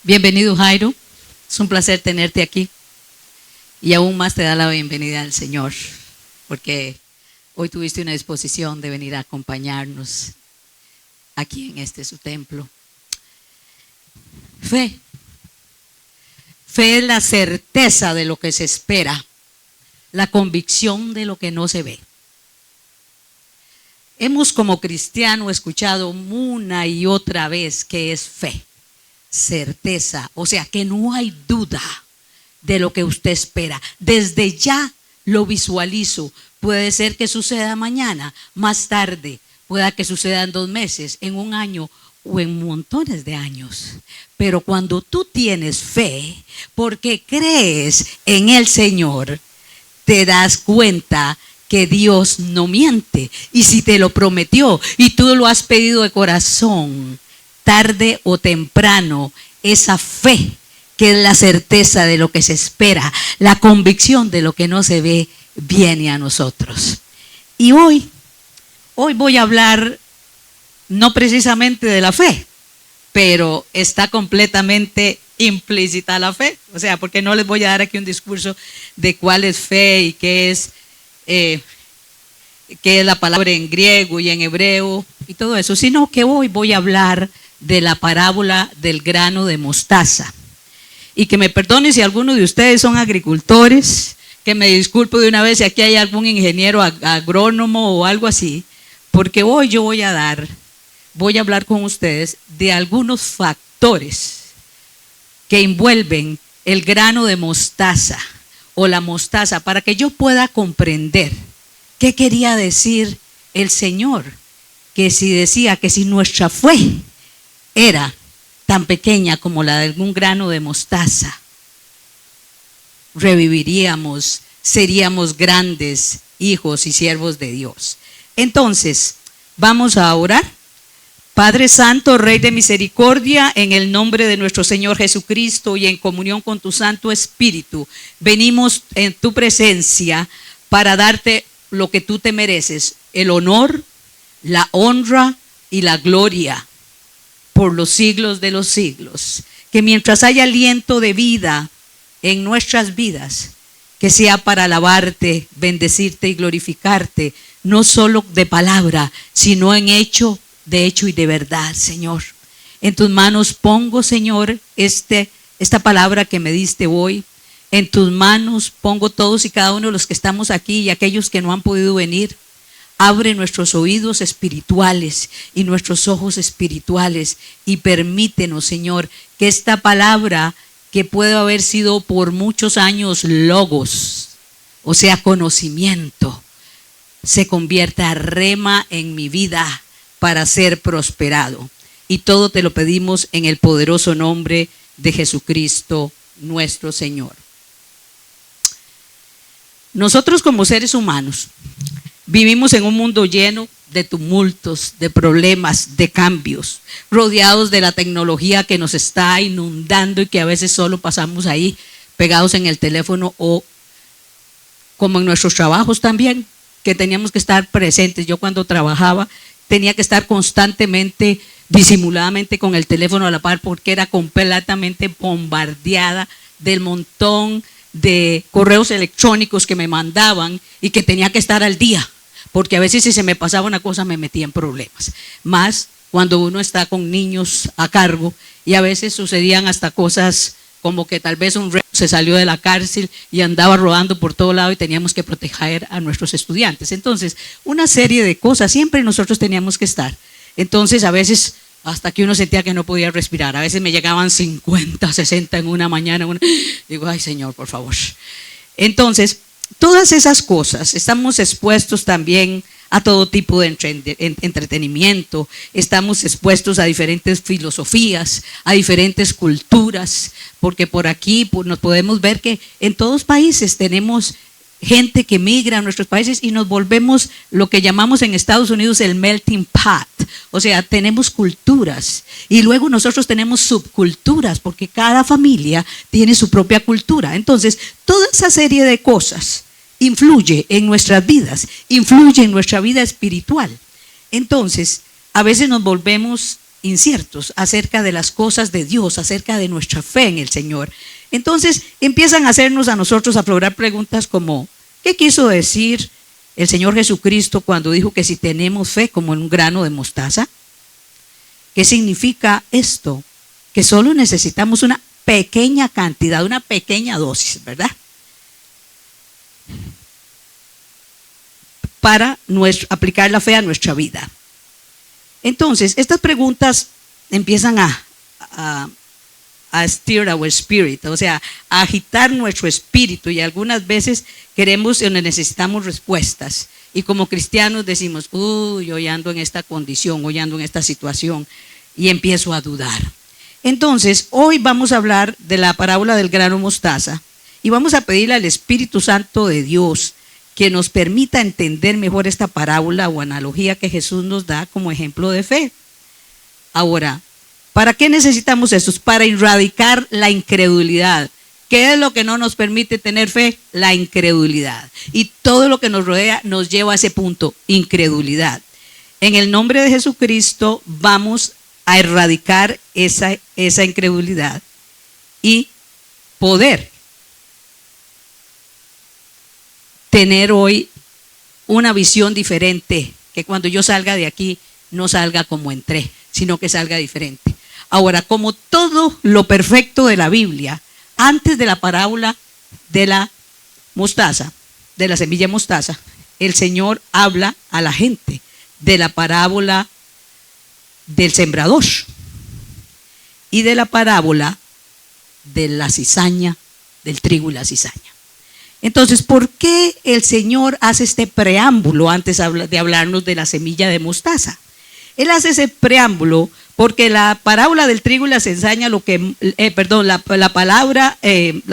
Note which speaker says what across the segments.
Speaker 1: Bienvenido, Jairo. Es un placer tenerte aquí. Y aún más te da la bienvenida al Señor, porque hoy tuviste una disposición de venir a acompañarnos aquí en su templo. Fe. Fe es la certeza de lo que se espera, la convicción de lo que no se ve. Hemos como cristianos escuchado una y otra vez que es fe, certeza, o sea que no hay duda de lo que usted espera. Desde ya lo visualizo. Puede ser que suceda mañana, más tarde, pueda que suceda en 2 meses, en 1 año o en montones de años. Pero cuando tú tienes fe, porque crees en el Señor, te das cuenta que Dios no miente. Y si te lo prometió y tú lo has pedido de corazón, tarde o temprano, esa fe, que es la certeza de lo que se espera, la convicción de lo que no se ve, viene a nosotros. Y hoy voy a hablar no precisamente de la fe, pero está completamente implícita la fe. O sea, porque no les voy a dar aquí un discurso de cuál es fe y qué es la palabra en griego y en hebreo y todo eso, sino que hoy voy a hablar de la parábola del grano de mostaza. Y que me perdonen si alguno de ustedes son agricultores, que me disculpo de una vez si aquí hay algún ingeniero agrónomo o algo así, porque hoy yo voy a hablar con ustedes de algunos factores que envuelven el grano de mostaza o la mostaza, para que yo pueda comprender qué quería decir el Señor, que si decía que si nuestra fe era tan pequeña como la de algún grano de mostaza, reviviríamos, seríamos grandes hijos y siervos de Dios. Entonces, vamos a orar. Padre Santo, Rey de misericordia, en el nombre de nuestro Señor Jesucristo y en comunión con tu Santo Espíritu, venimos en tu presencia para darte lo que tú te mereces, el honor, la honra y la gloria por los siglos de los siglos. Que mientras haya aliento de vida en nuestras vidas, que sea para alabarte, bendecirte y glorificarte, no solo de palabra, sino en hecho, de hecho y de verdad, Señor. En tus manos pongo, Señor, esta palabra que me diste hoy. En tus manos pongo todos y cada uno de los que estamos aquí y aquellos que no han podido venir. Abre nuestros oídos espirituales y nuestros ojos espirituales y permítenos, Señor, que esta palabra, que puede haber sido por muchos años logos, o sea, conocimiento, se convierta a rema en mi vida para ser prosperado. Y todo te lo pedimos en el poderoso nombre de Jesucristo nuestro Señor. Nosotros como seres humanos vivimos en un mundo lleno de tumultos, de problemas, de cambios, rodeados de la tecnología que nos está inundando y que a veces solo pasamos ahí pegados en el teléfono, o como en nuestros trabajos también, que teníamos que estar presentes. Yo cuando trabajaba tenía que estar constantemente, disimuladamente con el teléfono a la par, porque era completamente bombardeada del montón de correos electrónicos que me mandaban y que tenía que estar al día, porque a veces si se me pasaba una cosa me metía en problemas, más cuando uno está con niños a cargo, y a veces sucedían hasta cosas como que tal vez un reo se salió de la cárcel y andaba rodando por todo lado y teníamos que proteger a nuestros estudiantes. Entonces, una serie de cosas, siempre nosotros teníamos que estar. Entonces, a veces hasta que uno sentía que no podía respirar. A veces me llegaban 50, 60 en una mañana. Digo, ay Señor, por favor. Entonces, todas esas cosas, estamos expuestos también a todo tipo de entretenimiento, estamos expuestos a diferentes filosofías, a diferentes culturas, porque por aquí nos podemos ver que en todos países tenemos gente que migra a nuestros países y nos volvemos lo que llamamos en Estados Unidos el melting pot. O sea, tenemos culturas y luego nosotros tenemos subculturas, porque cada familia tiene su propia cultura. Entonces, toda esa serie de cosas influye en nuestras vidas, influye en nuestra vida espiritual. Entonces, a veces nos volvemos inciertos acerca de las cosas de Dios, acerca de nuestra fe en el Señor. Entonces empiezan a hacernos a nosotros aflorar preguntas como, ¿qué quiso decir el Señor Jesucristo cuando dijo que si tenemos fe como en un grano de mostaza? ¿Qué significa esto? Que solo necesitamos una pequeña cantidad, una pequeña dosis, ¿verdad? Para aplicar la fe a nuestra vida. Entonces, estas preguntas empiezan a stir our spirit, o sea, a agitar nuestro espíritu, y algunas veces queremos o necesitamos respuestas. Y como cristianos decimos, uy, hoy ando en esta condición, hoy ando en esta situación, y empiezo a dudar. Entonces, hoy vamos a hablar de la parábola del grano mostaza, y vamos a pedirle al Espíritu Santo de Dios que nos permita entender mejor esta parábola o analogía que Jesús nos da como ejemplo de fe. Ahora, ¿para qué necesitamos esto? Para erradicar la incredulidad. ¿Qué es lo que no nos permite tener fe? La incredulidad. Y todo lo que nos rodea nos lleva a ese punto, incredulidad. En el nombre de Jesucristo vamos a erradicar esa incredulidad y poder tener hoy una visión diferente, que cuando yo salga de aquí no salga como entré, sino que salga diferente. Ahora, como todo lo perfecto de la Biblia, antes de la parábola de la mostaza, de la semilla mostaza, el Señor habla a la gente de la parábola del sembrador y de la parábola de la cizaña, del trigo y la cizaña. Entonces, ¿por qué el Señor hace este preámbulo antes de hablarnos de la semilla de mostaza? Él hace ese preámbulo porque la parábola del trigo y la cizaña, la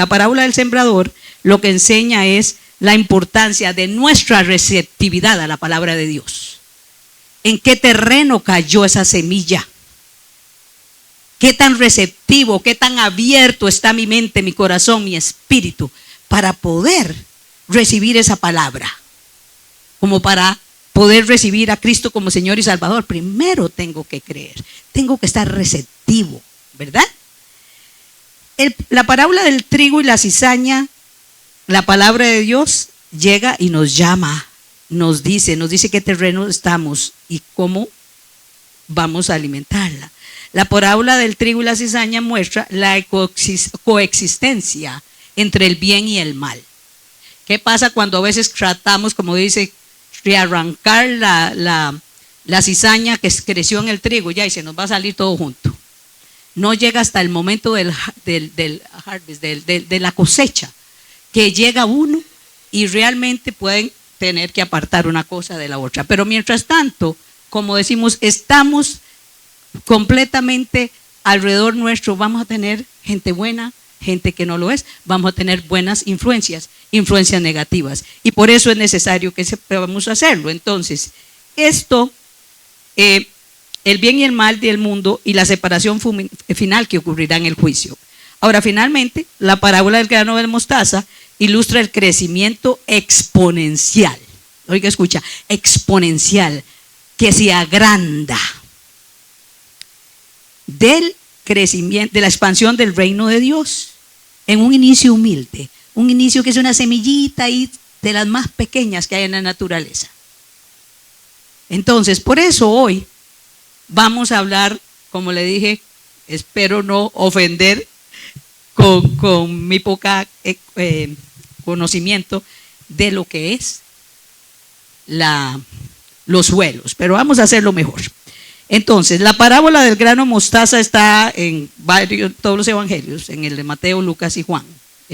Speaker 1: parábola del sembrador, lo que enseña es la importancia de nuestra receptividad a la palabra de Dios. ¿En qué terreno cayó esa semilla? ¿Qué tan receptivo, qué tan abierto está mi mente, mi corazón, mi espíritu para poder recibir esa palabra? Como para poder recibir a Cristo como Señor y Salvador, primero tengo que creer, tengo que estar receptivo, ¿verdad? La parábola del trigo y la cizaña, la palabra de Dios llega y nos llama, nos dice qué terreno estamos y cómo vamos a alimentarla. La parábola del trigo y la cizaña muestra la coexistencia entre el bien y el mal. ¿Qué pasa cuando a veces tratamos, como dice, de arrancar la cizaña que creció en el trigo ya y se nos va a salir todo junto? No llega hasta el momento del harvest, de la cosecha, que llega uno y realmente pueden tener que apartar una cosa de la otra. Pero mientras tanto, como decimos, estamos completamente alrededor nuestro, vamos a tener gente buena, gente que no lo es, vamos a tener buenas influencias negativas, y por eso es necesario que sepamos hacerlo. Entonces, esto, el bien y el mal del mundo y la separación final que ocurrirá en el juicio. Ahora, finalmente, la parábola del grano de mostaza ilustra el crecimiento exponencial. Oiga, escucha, exponencial, que se agranda del crecimiento, de la expansión del reino de Dios en un inicio humilde, un inicio que es una semillita ahí de las más pequeñas que hay en la naturaleza. Entonces, por eso hoy vamos a hablar, como le dije, espero no ofender con mi poca conocimiento de lo que es los suelos, pero vamos a hacerlo mejor. Entonces, la parábola del grano mostaza está en todos los evangelios, en el de Mateo, Lucas y Juan,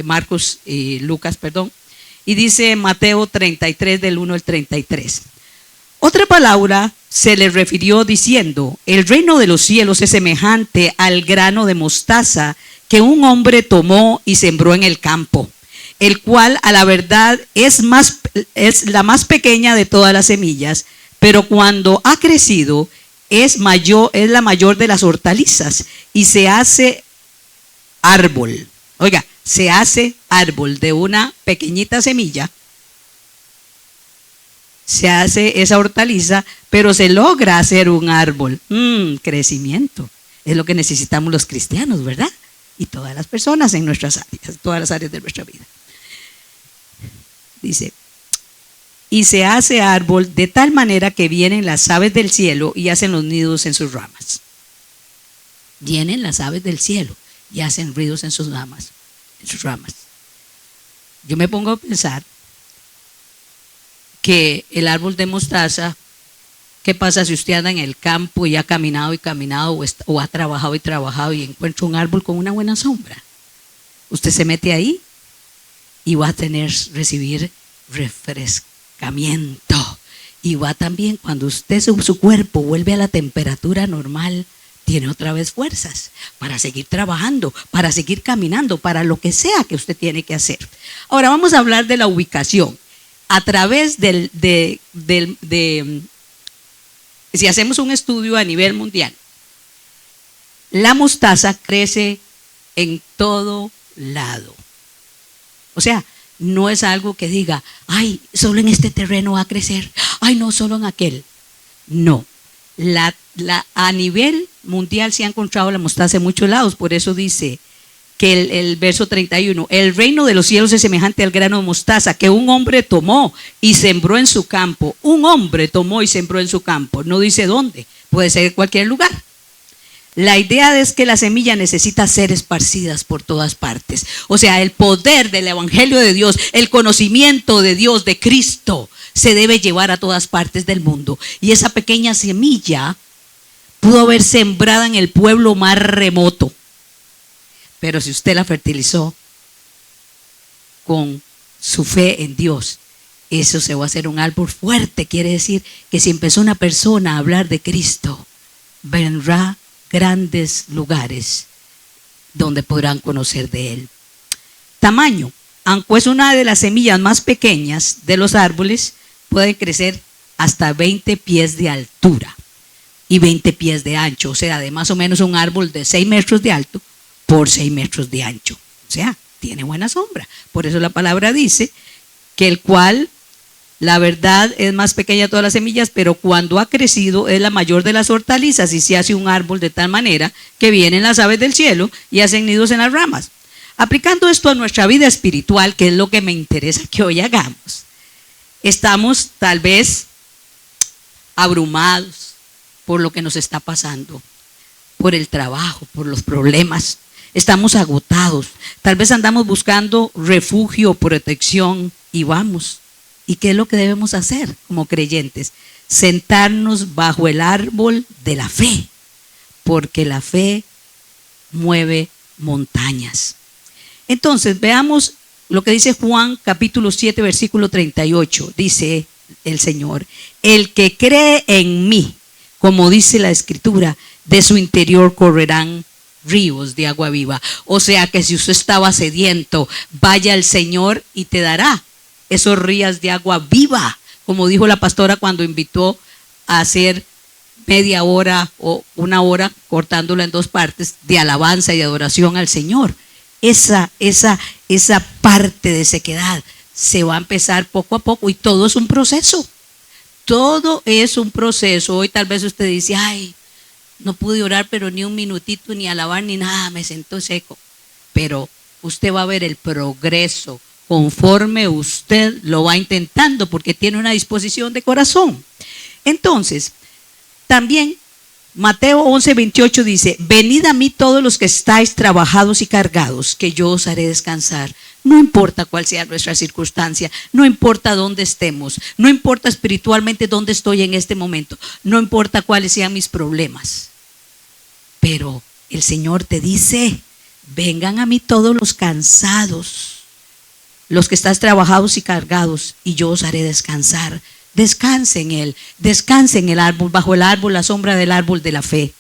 Speaker 1: Marcos y Lucas, perdón, y dice Mateo 33 del 1 al 33. Otra palabra se le refirió diciendo: el reino de los cielos es semejante al grano de mostaza que un hombre tomó y sembró en el campo, el cual a la verdad es la más pequeña de todas las semillas, pero cuando ha crecido es la mayor de las hortalizas y se hace árbol. Oiga, se hace árbol de una pequeñita semilla, se hace esa hortaliza, pero se logra hacer un árbol. Crecimiento. Es lo que necesitamos los cristianos, ¿verdad? Y todas las personas en nuestras áreas, todas las áreas de nuestra vida. Dice, y se hace árbol de tal manera que vienen las aves del cielo y hacen los nidos en sus ramas. Vienen las aves del cielo y hacen ruidos en sus ramas. Yo me pongo a pensar que el árbol de mostaza, ¿qué pasa si usted anda en el campo y ha caminado y caminado o ha trabajado y trabajado y encuentra un árbol con una buena sombra? Usted se mete ahí y va a recibir refrescamiento. Y va también, cuando usted su cuerpo vuelve a la temperatura normal, tiene otra vez fuerzas para seguir trabajando, para seguir caminando, para lo que sea que usted tiene que hacer. Ahora vamos a hablar de la ubicación. A través si hacemos un estudio a nivel mundial, la mostaza crece en todo lado. O sea, no es algo que diga, ay, solo en este terreno va a crecer, ay, no, solo en aquel. No. A nivel mundial se ha encontrado la mostaza en muchos lados, por eso dice que el verso 31, el reino de los cielos es semejante al grano de mostaza que un hombre tomó y sembró en su campo. Un hombre tomó y sembró en su campo, no dice dónde, puede ser en cualquier lugar. La idea es que la semilla necesita ser esparcidas por todas partes. O sea, el poder del evangelio de Dios, el conocimiento de Dios, de Cristo, se debe llevar a todas partes del mundo. Y esa pequeña semilla pudo haber sembrada en el pueblo más remoto. Pero si usted la fertilizó con su fe en Dios, eso se va a hacer un árbol fuerte. Quiere decir que si empezó una persona a hablar de Cristo, vendrá grandes lugares donde podrán conocer de Él. Tamaño, aunque es una de las semillas más pequeñas de los árboles, pueden crecer hasta 20 pies de altura y 20 pies de ancho. O sea, de más o menos un árbol de 6 metros de alto por 6 metros de ancho. O sea, tiene buena sombra. Por eso la palabra dice que el cual, la verdad, es más pequeña de todas las semillas, pero cuando ha crecido es la mayor de las hortalizas y se hace un árbol de tal manera que vienen las aves del cielo y hacen nidos en las ramas. Aplicando esto a nuestra vida espiritual, que es lo que me interesa que hoy hagamos, estamos tal vez abrumados por lo que nos está pasando, por el trabajo, por los problemas. Estamos agotados, tal vez andamos buscando refugio, protección y vamos. ¿Y qué es lo que debemos hacer como creyentes? Sentarnos bajo el árbol de la fe, porque la fe mueve montañas. Entonces, veamos lo que dice Juan capítulo 7, versículo 38. Dice el Señor, el que cree en mí, como dice la Escritura, de su interior correrán ríos de agua viva. O sea que si usted estaba sediento, vaya al Señor y te dará esos ríos de agua viva, como dijo la pastora cuando invitó a hacer media hora o una hora, cortándola en dos partes, de alabanza y adoración al Señor. Esa parte de sequedad se va a empezar poco a poco y todo es un proceso. Todo es un proceso. Hoy tal vez usted dice, ay, no pude orar pero ni un minutito, ni alabar, ni nada, me sentó seco. Pero usted va a ver el progreso conforme usted lo va intentando, porque tiene una disposición de corazón. Entonces, también Mateo 11:28 dice, venid a mí todos los que estáis trabajados y cargados, que yo os haré descansar. No importa cuál sea nuestra circunstancia, no importa dónde estemos, no importa espiritualmente dónde estoy en este momento, no importa cuáles sean mis problemas, pero el Señor te dice, vengan a mí todos los cansados, los que estáis trabajados y cargados, y yo os haré descansar. Descanse en Él, descanse en el árbol, bajo el árbol, la sombra del árbol de la fe.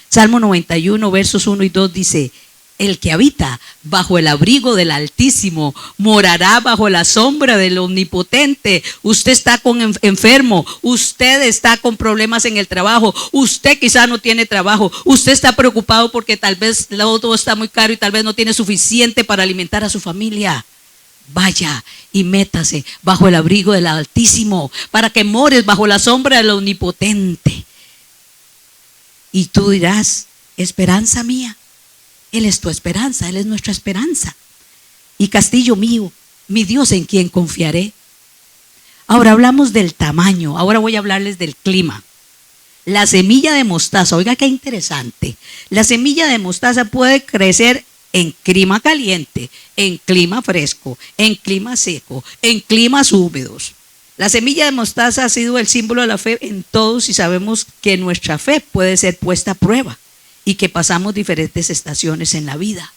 Speaker 1: Salmo 91, versos 1 y 2 dice, el que habita bajo el abrigo del Altísimo morará bajo la sombra del Omnipotente. Usted está enfermo, usted está con problemas en el trabajo, usted quizá no tiene trabajo, usted está preocupado porque tal vez todo está muy caro y tal vez no tiene suficiente para alimentar a su familia. vaya y métase bajo el abrigo del Altísimo, para que mores bajo la sombra del Omnipotente. Y tú dirás, esperanza mía, Él es tu esperanza, Él es nuestra esperanza. Y castillo mío, mi Dios en quien confiaré. Ahora hablamos del tamaño, ahora voy a hablarles del clima. La semilla de mostaza, oiga qué interesante. La semilla de mostaza puede crecer en clima caliente, en clima fresco, en clima seco, en climas húmedos. La semilla de mostaza ha sido el símbolo de la fe en todos y sabemos que nuestra fe puede ser puesta a prueba y que pasamos diferentes estaciones en la vida.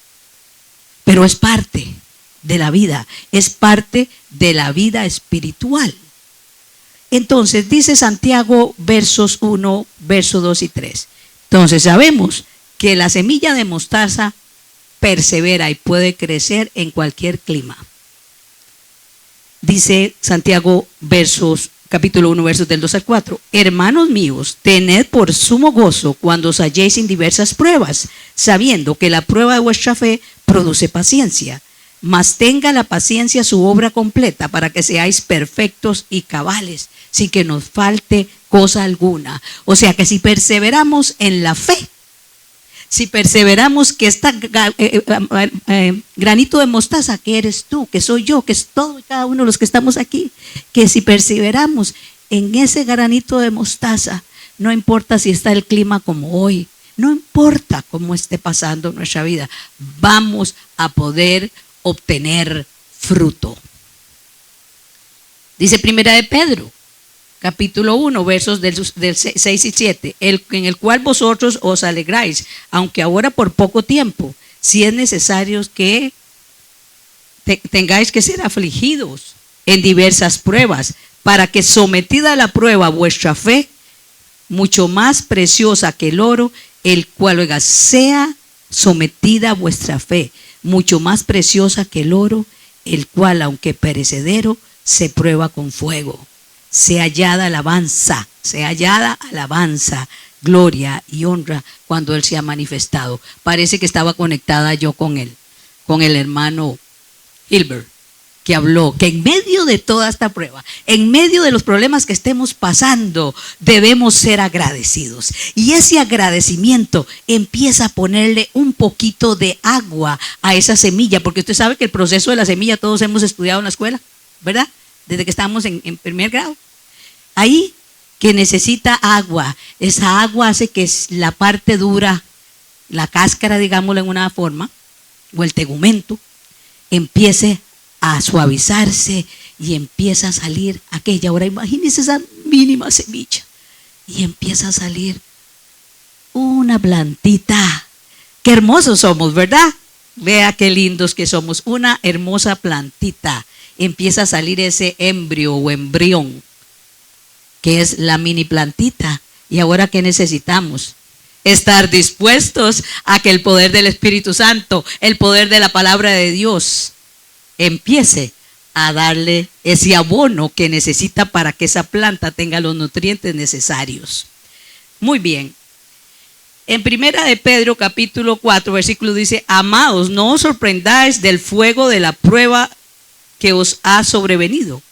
Speaker 1: Pero es parte de la vida, es parte de la vida espiritual. Entonces dice Santiago versos 1, versos 2 y 3. Entonces sabemos que la semilla de mostaza persevera y puede crecer en cualquier clima. Dice Santiago capítulo 1, versos del 2 al 4. Hermanos míos, tened por sumo gozo cuando os halléis en diversas pruebas, sabiendo que la prueba de vuestra fe produce paciencia. Mas tenga la paciencia su obra completa para que seáis perfectos y cabales, sin que nos falte cosa alguna. O sea que si perseveramos en la fe, si perseveramos que este granito de mostaza que eres tú, que soy yo, que es todo y cada uno de los que estamos aquí, que si perseveramos en ese granito de mostaza, no importa si está el clima como hoy, no importa cómo esté pasando nuestra vida, vamos a poder obtener fruto. Dice Primera de Pedro, capítulo 1, versos del 6 y 7, en el cual vosotros os alegráis, aunque ahora por poco tiempo, si es necesario que tengáis que ser afligidos en diversas pruebas, para que sometida a la prueba vuestra fe, mucho más preciosa que el oro, el cual oiga, sea sometida a vuestra fe, mucho más preciosa que el oro, el cual aunque perecedero, se prueba con fuego. Sea hallada alabanza, gloria y honra cuando Él se ha manifestado. Parece que estaba conectada yo con el hermano Hilbert, que habló que en medio de toda esta prueba, en medio de los problemas que estemos pasando, debemos ser agradecidos. Y ese agradecimiento empieza a ponerle un poquito de agua a esa semilla, porque usted sabe que el proceso de la semilla todos hemos estudiado en la escuela, ¿verdad? Desde que estamos en primer grado. Ahí que necesita agua, esa agua hace que la parte dura, la cáscara, digámoslo en una forma, o el tegumento, empiece a suavizarse y empieza a salir aquella. Ahora imagínense esa mínima semilla y empieza a salir una plantita. Qué hermosos somos, ¿verdad? Vea qué lindos que somos, una hermosa plantita. Empieza a salir ese embrio o embrión, que es la mini plantita. Y ahora, ¿qué necesitamos? Estar dispuestos a que el poder del Espíritu Santo, el poder de la palabra de Dios, empiece a darle ese abono que necesita para que esa planta tenga los nutrientes necesarios. Muy bien. En Primera de Pedro capítulo 4 versículo dice: amados, no os sorprendáis del fuego de la prueba que os ha sobrevenido,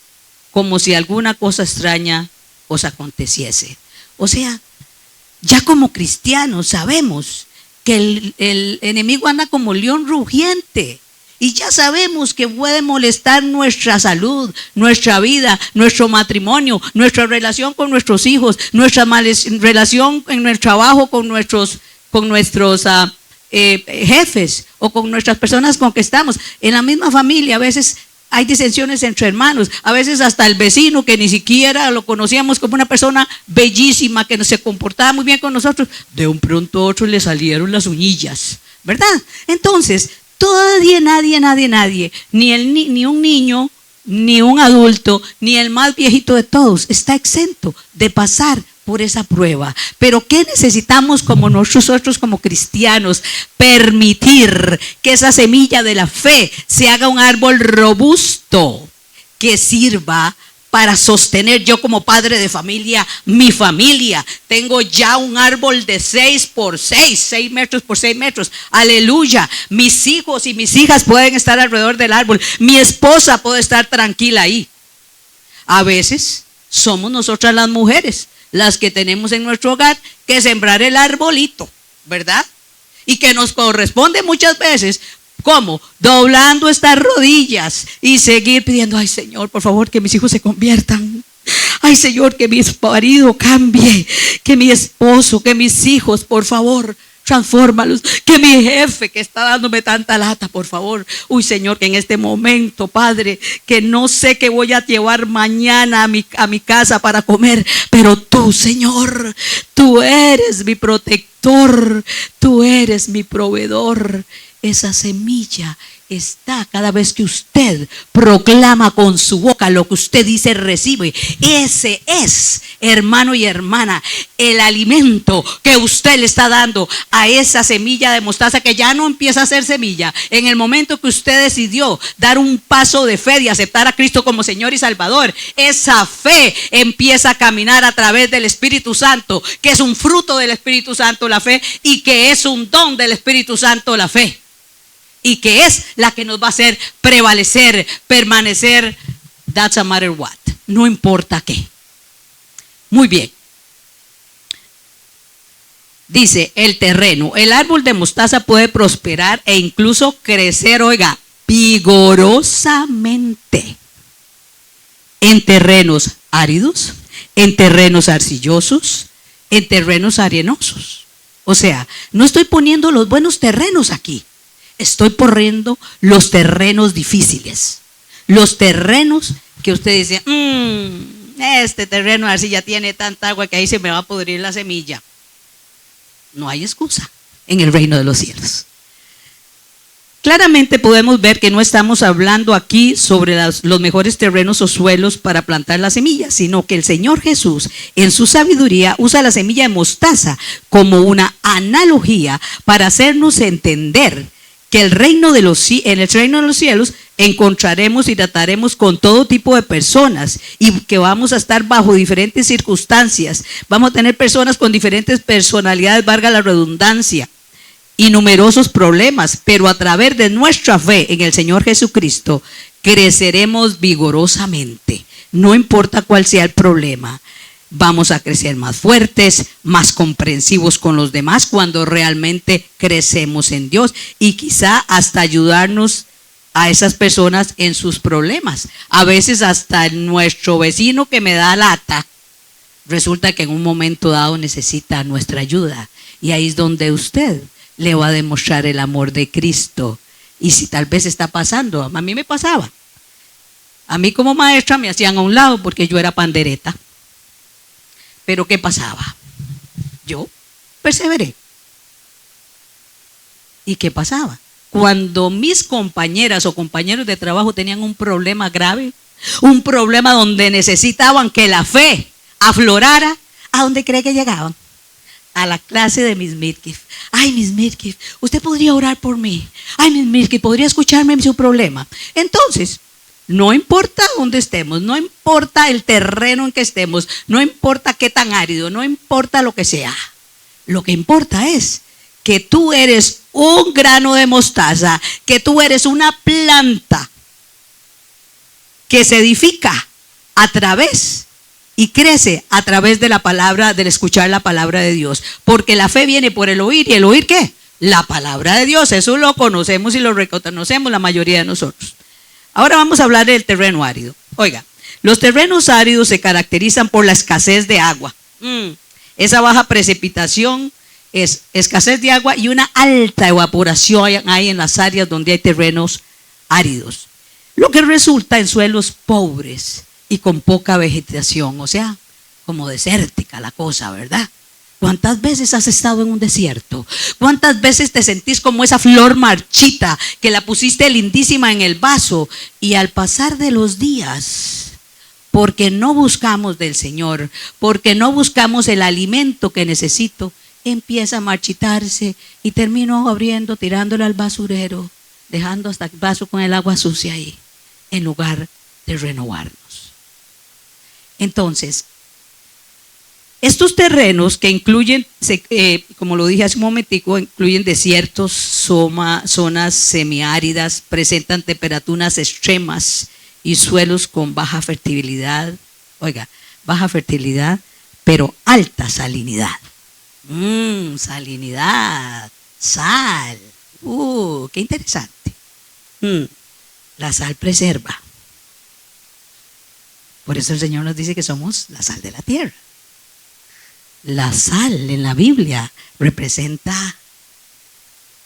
Speaker 1: como si alguna cosa extraña os aconteciese. O sea, ya como cristianos sabemos que el enemigo anda como león rugiente. Y ya sabemos que puede molestar nuestra salud, nuestra vida, nuestro matrimonio, nuestra relación con nuestros hijos, nuestra relación en el trabajo con nuestros jefes o con nuestras personas con que estamos. En la misma familia a veces hay disensiones entre hermanos, a veces hasta el vecino que ni siquiera lo conocíamos como una persona bellísima que se comportaba muy bien con nosotros, de un pronto a otro le salieron las uñillas, ¿verdad? Entonces, nadie, ni un niño, ni un adulto, ni el más viejito de todos está exento de pasar por esa prueba. Pero ¿qué necesitamos como nosotros como cristianos? Permitir que esa semilla de la fe se haga un árbol robusto que sirva para sostener yo como padre de familia, mi familia. Tengo ya un árbol de 6 por 6, 6 metros por 6 metros. Aleluya. Mis hijos y mis hijas pueden estar alrededor del árbol. Mi esposa puede estar tranquila ahí. A veces somos nosotras las mujeres las que tenemos en nuestro hogar que sembrar el arbolito, ¿verdad? Y que nos corresponde muchas veces, ¿cómo? Doblando estas rodillas y seguir pidiendo, ay Señor, por favor, que mis hijos se conviertan. Ay Señor, que mi marido cambie, que mi esposo, que mis hijos, por favor, transfórmalos, que mi jefe que está dándome tanta lata, por favor. Uy Señor, que en este momento, Padre, que no sé qué voy a llevar mañana a mi casa para comer, pero tú, Señor, tú eres mi protector, tú eres mi proveedor. Esa semilla está cada vez que usted proclama con su boca lo que usted dice, recibe. Ese es, hermano y hermana, el alimento que usted le está dando a esa semilla de mostaza que ya no empieza a ser semilla. En el momento que usted decidió dar un paso de fe y aceptar a Cristo como Señor y Salvador, esa fe empieza a caminar a través del Espíritu Santo, que es un fruto del Espíritu Santo la fe, y que es un don del Espíritu Santo la fe. Y que es la que nos va a hacer prevalecer, permanecer, that's a matter what, no importa qué. Muy bien. Dice el terreno, el árbol de mostaza puede prosperar e incluso crecer, oiga, vigorosamente en terrenos áridos, en terrenos arcillosos, en terrenos arenosos. O sea, no estoy poniendo los buenos terrenos aquí. Estoy poniendo los terrenos difíciles, los terrenos que usted dice, este terreno así ya tiene tanta agua que ahí se me va a pudrir la semilla. No hay excusa en el reino de los cielos. Claramente podemos ver que no estamos hablando aquí sobre los mejores terrenos o suelos para plantar la semilla, sino que el Señor Jesús en su sabiduría usa la semilla de mostaza como una analogía para hacernos entender que en el reino de los cielos encontraremos y trataremos con todo tipo de personas y que vamos a estar bajo diferentes circunstancias. Vamos a tener personas con diferentes personalidades, valga la redundancia, y numerosos problemas, pero a través de nuestra fe en el Señor Jesucristo creceremos vigorosamente, no importa cuál sea el problema. Vamos a crecer más fuertes, más comprensivos con los demás cuando realmente crecemos en Dios, y quizá hasta ayudarnos a esas personas en sus problemas. A veces hasta nuestro vecino que me da lata, resulta que en un momento dado necesita nuestra ayuda, y ahí es donde usted le va a demostrar el amor de Cristo. Y si tal vez está pasando, a mí me pasaba, a mí como maestra me hacían a un lado porque yo era pandereta. Pero ¿qué pasaba? Yo perseveré. ¿Y qué pasaba? Cuando mis compañeras o compañeros de trabajo tenían un problema grave, un problema donde necesitaban que la fe aflorara, ¿a dónde cree que llegaban? A la clase de Miss Midkiff. Ay, Miss Midkiff, usted podría orar por mí. Ay, Miss Midkiff, podría escucharme en su problema. Entonces, no importa dónde estemos, no importa el terreno en que estemos, no importa qué tan árido, no importa lo que sea. Lo que importa es que tú eres un grano de mostaza, que tú eres una planta que se edifica a través y crece a través de la palabra, del escuchar la palabra de Dios. Porque la fe viene por el oír, ¿y el oír qué? La palabra de Dios. Eso lo conocemos y lo reconocemos la mayoría de nosotros. Ahora vamos a hablar del terreno árido. Oiga, los terrenos áridos se caracterizan por la escasez de agua. Esa baja precipitación es escasez de agua y una alta evaporación hay en las áreas donde hay terrenos áridos, lo que resulta en suelos pobres y con poca vegetación, o sea, como desértica la cosa, ¿verdad? ¿Cuántas veces has estado en un desierto? ¿Cuántas veces te sentís como esa flor marchita que la pusiste lindísima en el vaso y al pasar de los días, porque no buscamos del Señor, porque no buscamos el alimento que necesito, empieza a marchitarse y termino abriendo, tirándolo al basurero, dejando hasta el vaso con el agua sucia ahí, en lugar de renovarnos? Entonces, estos terrenos que incluyen, como lo dije hace un momentico, incluyen desiertos, zonas semiáridas, presentan temperaturas extremas y suelos con baja fertilidad. Oiga, baja fertilidad, pero alta salinidad. Salinidad, sal. Qué interesante. La sal preserva. Por eso el Señor nos dice que somos la sal de la tierra. La sal en la Biblia representa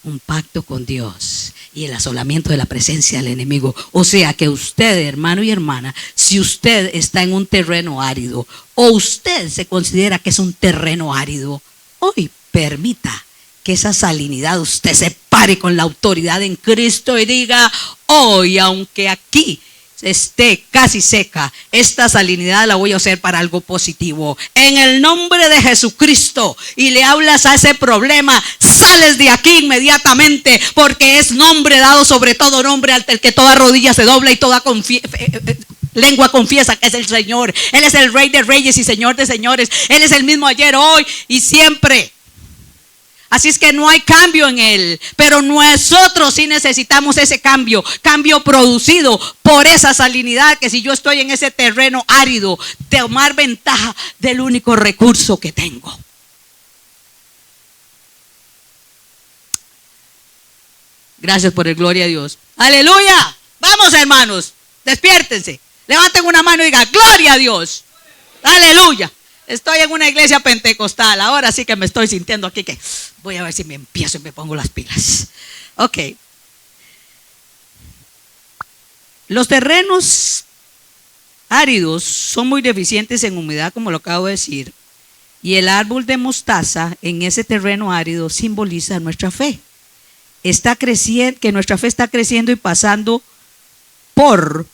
Speaker 1: un pacto con Dios y el asolamiento de la presencia del enemigo. O sea que usted, hermano y hermana, si usted está en un terreno árido o usted se considera que es un terreno árido, hoy permita que esa salinidad usted se pare con la autoridad en Cristo y diga: hoy, aunque aquí esté casi seca, esta salinidad la voy a hacer para algo positivo. En el nombre de Jesucristo, y le hablas a ese problema, sales de aquí inmediatamente, porque es nombre dado sobre todo nombre, al que toda rodilla se dobla y toda lengua confiesa que es el Señor. Él es el Rey de Reyes y Señor de Señores. Él es el mismo ayer, hoy y siempre. Así es que no hay cambio en Él, pero nosotros sí necesitamos ese cambio producido por esa salinidad, que si yo estoy en ese terreno árido, tomar ventaja del único recurso que tengo. Gracias por el gloria a Dios. Aleluya. Vamos, hermanos, despiértense, levanten una mano y digan: gloria a Dios. Aleluya. Estoy en una iglesia pentecostal. Ahora sí que me estoy sintiendo aquí que voy a ver si me empiezo y me pongo las pilas. Ok. Los terrenos áridos son muy deficientes en humedad, como lo acabo de decir. Y el árbol de mostaza en ese terreno árido simboliza nuestra fe. Está creciendo, que nuestra fe está creciendo y pasando por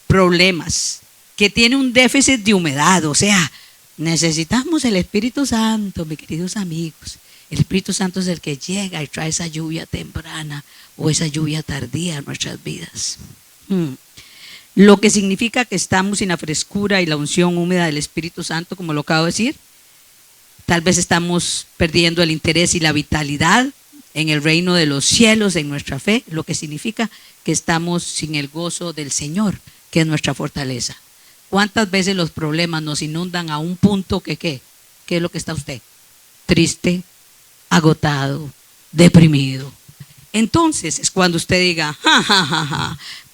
Speaker 1: problemas, que tiene un déficit de humedad. O sea, necesitamos el Espíritu Santo, mis queridos amigos. El Espíritu Santo es el que llega y trae esa lluvia temprana o esa lluvia tardía a nuestras vidas. Lo que significa que estamos sin la frescura y la unción húmeda del Espíritu Santo, como lo acabo de decir. Tal vez estamos perdiendo el interés y la vitalidad en el reino de los cielos, en nuestra fe, lo que significa que estamos sin el gozo del Señor, que es nuestra fortaleza. ¿Cuántas veces los problemas nos inundan a un punto que qué? ¿Qué es lo que está usted? Triste, agotado, deprimido. Entonces es cuando usted diga: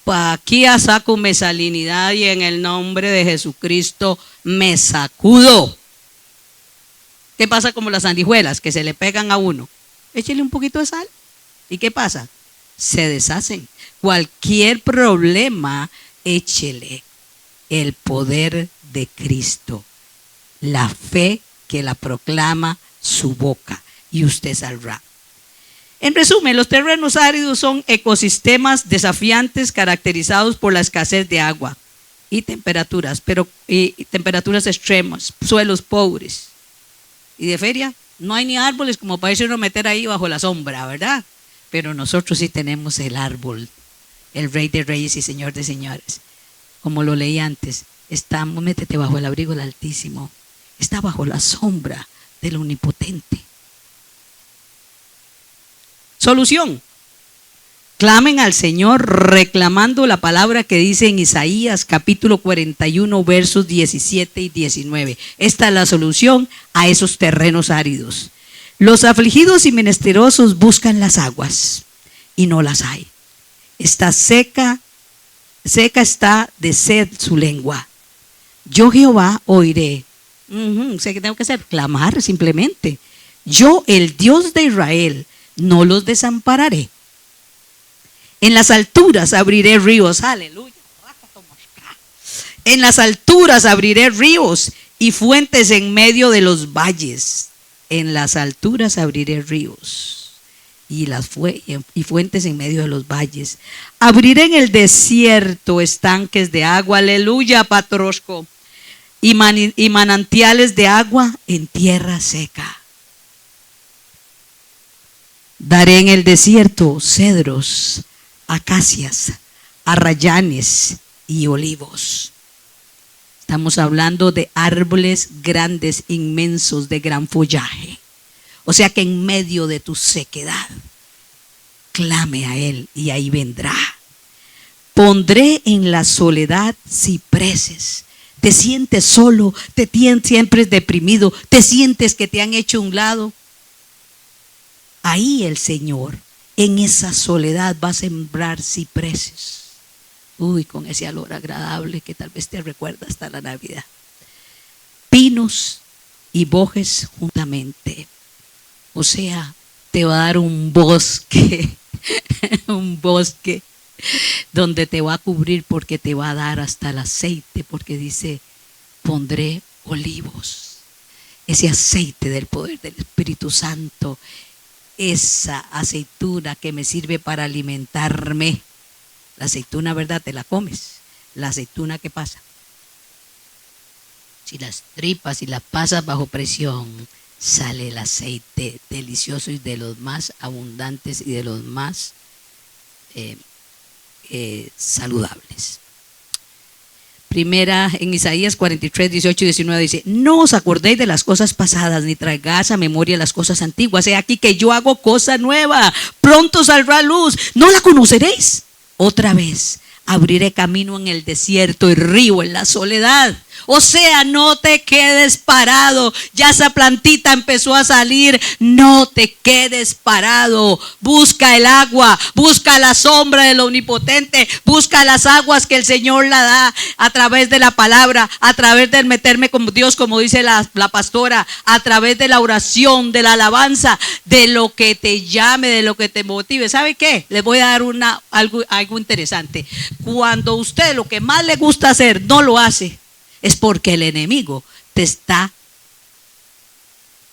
Speaker 1: aquí saco mi salinidad y en el nombre de Jesucristo me sacudo. ¿Qué pasa como las sanguijuelas que se le pegan a uno? Échele un poquito de sal. ¿Y qué pasa? Se deshacen. Cualquier problema, échele el poder de Cristo, la fe que la proclama su boca, y usted saldrá. En resumen, los terrenos áridos son ecosistemas desafiantes caracterizados por la escasez de agua y temperaturas, y temperaturas extremas, suelos pobres. Y de feria, no hay ni árboles como para irse uno a meter ahí bajo la sombra, ¿verdad? Pero nosotros sí tenemos el árbol, el Rey de Reyes y Señor de Señores. Como lo leí antes, métete bajo el abrigo del Altísimo. Está bajo la sombra del Omnipotente. Solución: clamen al Señor reclamando la palabra que dice en Isaías capítulo 41 versos 17 y 19. Esta es la solución a esos terrenos áridos. Los afligidos y menesterosos buscan las aguas y no las hay. Está seca está de sed su lengua. Yo Jehová oiré. Sé que tengo que hacer, clamar simplemente. Yo, el Dios de Israel, no los desampararé. En las alturas abriré ríos. Aleluya. En las alturas abriré ríos y fuentes en medio de los valles. En las alturas abriré ríos y fuentes en medio de los valles. Abriré en el desierto estanques de agua. Aleluya, patrosco. Y manantiales de agua en tierra seca. Daré en el desierto cedros, acacias, arrayanes y olivos. Estamos hablando de árboles grandes, inmensos, de gran follaje. O sea que en medio de tu sequedad, clame a Él y ahí vendrá. Pondré en la soledad cipreses. Te sientes solo, siempre deprimido, te sientes que te han hecho a un lado. Ahí el Señor, en esa soledad, va a sembrar cipreses. Uy, con ese olor agradable que tal vez te recuerda hasta la Navidad. Pinos y bojes juntamente. O sea, te va a dar un bosque, un bosque donde te va a cubrir, porque te va a dar hasta el aceite, porque dice, pondré olivos. Ese aceite del poder del Espíritu Santo, esa aceituna que me sirve para alimentarme. La aceituna, ¿verdad? Te la comes. La aceituna, ¿qué pasa? Si las tripas y las pasas bajo presión, sale el aceite delicioso y de los más abundantes y de los más saludables. Primera, en Isaías 43, 18 y 19 dice, no os acordéis de las cosas pasadas, ni traigáis a memoria las cosas antiguas. He aquí que yo hago cosa nueva, pronto saldrá luz, ¿no la conoceréis? Otra vez abriré camino en el desierto y río en la soledad. O sea, no te quedes parado. Ya esa plantita empezó a salir. No te quedes parado. Busca el agua, busca la sombra del Omnipotente, busca las aguas que el Señor la da a través de la palabra, a través del meterme con Dios, como dice la pastora, a través de la oración, de la alabanza, de lo que te llame, de lo que te motive. ¿Sabe qué? Les voy a dar algo interesante. Cuando usted lo que más le gusta hacer no lo hace, es porque el enemigo te está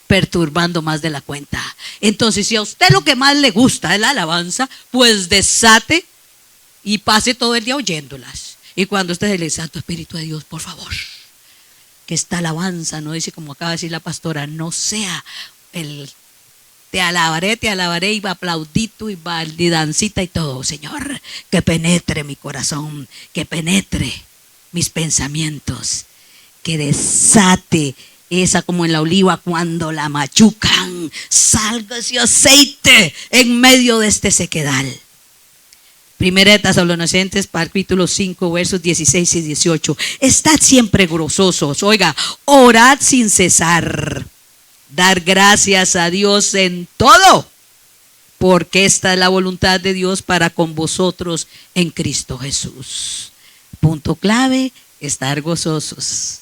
Speaker 1: perturbando más de la cuenta. Entonces, si a usted lo que más le gusta es la alabanza, pues desate y pase todo el día oyéndolas. Y cuando usted le dice, Santo Espíritu de Dios, por favor, que esta alabanza, no dice como acaba de decir la pastora, no sea el te alabaré y va aplaudito y va y dancita y todo, Señor, que penetre mi corazón, que penetre mis pensamientos, que desate esa, como en la oliva cuando la machucan, salga ese aceite en medio de este sequedal. Primera de Tesalonicenses, capítulo 5, versos 16 y 18. Estad siempre gozosos, oiga, orad sin cesar, dar gracias a Dios en todo, porque esta es la voluntad de Dios para con vosotros en Cristo Jesús. Punto clave, estar gozosos.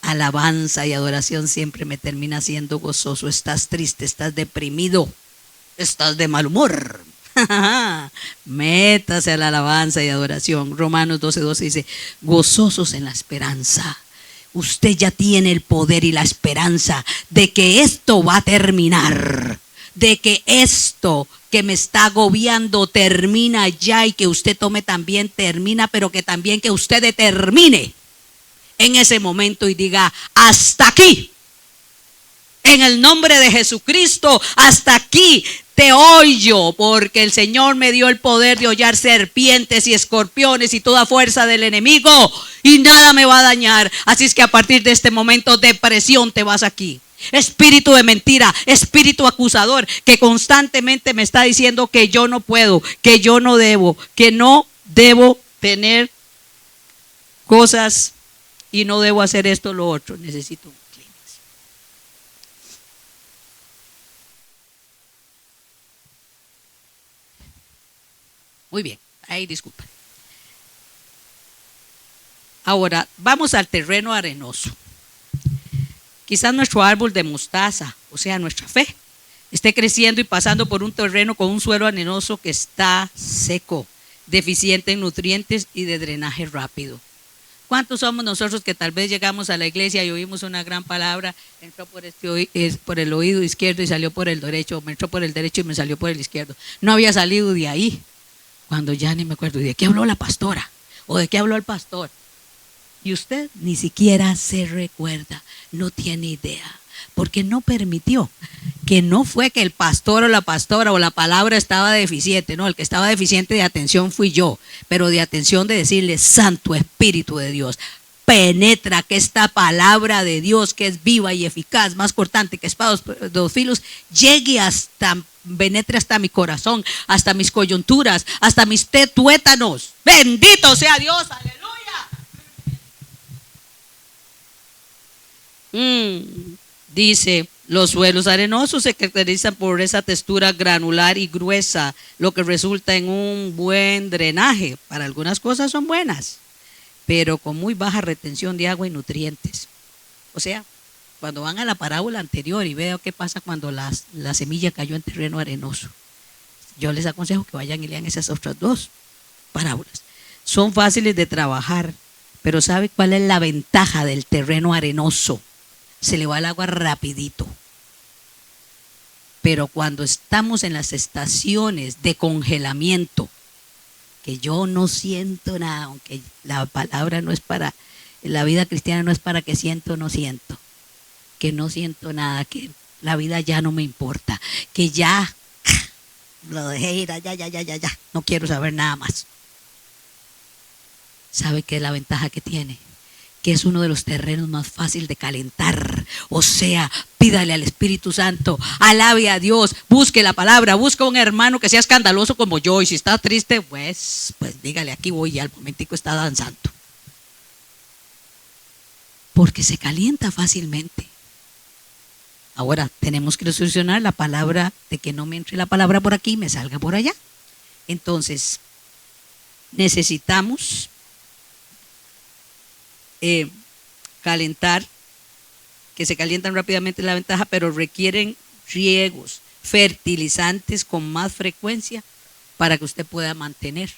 Speaker 1: Alabanza y adoración siempre me termina siendo gozoso. Estás triste, estás deprimido, estás de mal humor. Métase a la alabanza y adoración. Romanos 12:12 dice, gozosos en la esperanza. Usted ya tiene el poder y la esperanza de que esto va a terminar, de que esto que me está agobiando termina ya, y que usted tome también termina, pero que también que usted determine en ese momento y diga, hasta aquí, en el nombre de Jesucristo, hasta aquí te hollo, porque el Señor me dio el poder de hollar serpientes y escorpiones y toda fuerza del enemigo, y nada me va a dañar. Así es que a partir de este momento, depresión, te vas aquí. Espíritu de mentira, espíritu acusador que constantemente me está diciendo que yo no puedo, que yo no debo, que no debo tener cosas y no debo hacer esto o lo otro. Necesito un Kleenex. Muy bien, ahí disculpa. Ahora vamos al terreno arenoso. Quizás nuestro árbol de mostaza, o sea, nuestra fe, esté creciendo y pasando por un terreno con un suelo arenoso que está seco, deficiente en nutrientes y de drenaje rápido. ¿Cuántos somos nosotros que tal vez llegamos a la iglesia y oímos una gran palabra, entró por el oído izquierdo y salió por el derecho, o me entró por el derecho y me salió por el izquierdo? No había salido de ahí, cuando ya ni me acuerdo de qué habló la pastora o de qué habló el pastor. Y usted ni siquiera se recuerda, no tiene idea, porque no permitió, que no fue que el pastor o la pastora o la palabra estaba deficiente, no, el que estaba deficiente de atención fui yo, pero de atención de decirle, Santo Espíritu de Dios, penetra, que esta palabra de Dios, que es viva y eficaz, más cortante que espada de dos filos, llegue hasta, penetre hasta mi corazón, hasta mis coyunturas, hasta mis tuétanos. Bendito sea Dios, aleluya. Dice, los suelos arenosos se caracterizan por esa textura granular y gruesa, lo que resulta en un buen drenaje. Para algunas cosas son buenas, pero con muy baja retención de agua y nutrientes. O sea, cuando van a la parábola anterior y vean qué pasa cuando la semilla cayó en terreno arenoso, yo les aconsejo que vayan y lean esas otras dos parábolas. Son fáciles de trabajar, pero ¿sabe cuál es la ventaja del terreno arenoso? Se le va el agua rapidito. Pero cuando estamos en las estaciones de congelamiento, que yo no siento nada, aunque la palabra no es para, la vida cristiana no es para que siento o no siento, que no siento nada, que la vida ya no me importa, que ya lo dejé ir, ya, no quiero saber nada más. ¿Sabe qué es la ventaja que tiene? Que es uno de los terrenos más fáciles de calentar. O sea, pídale al Espíritu Santo, alabe a Dios, busque la palabra, busque un hermano que sea escandaloso como yo, y si está triste, pues dígale, aquí voy, y al momentico está danzando. Porque se calienta fácilmente. Ahora tenemos que solucionar la palabra, de que no me entre la palabra por aquí y me salga por allá. Entonces, necesitamos calentar, que se calientan rápidamente, la ventaja, pero requieren riegos, fertilizantes con más frecuencia para que usted pueda mantener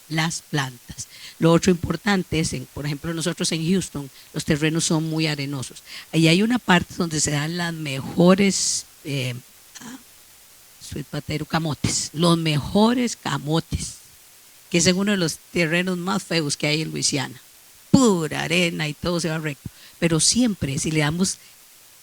Speaker 1: las plantas. Lo otro importante es, por ejemplo, nosotros en Houston, los terrenos son muy arenosos. Ahí hay una parte donde se dan las mejores camotes, los mejores camotes, que es uno de los terrenos más feos que hay en Luisiana. Pura arena y todo se va recto. Pero siempre, si le damos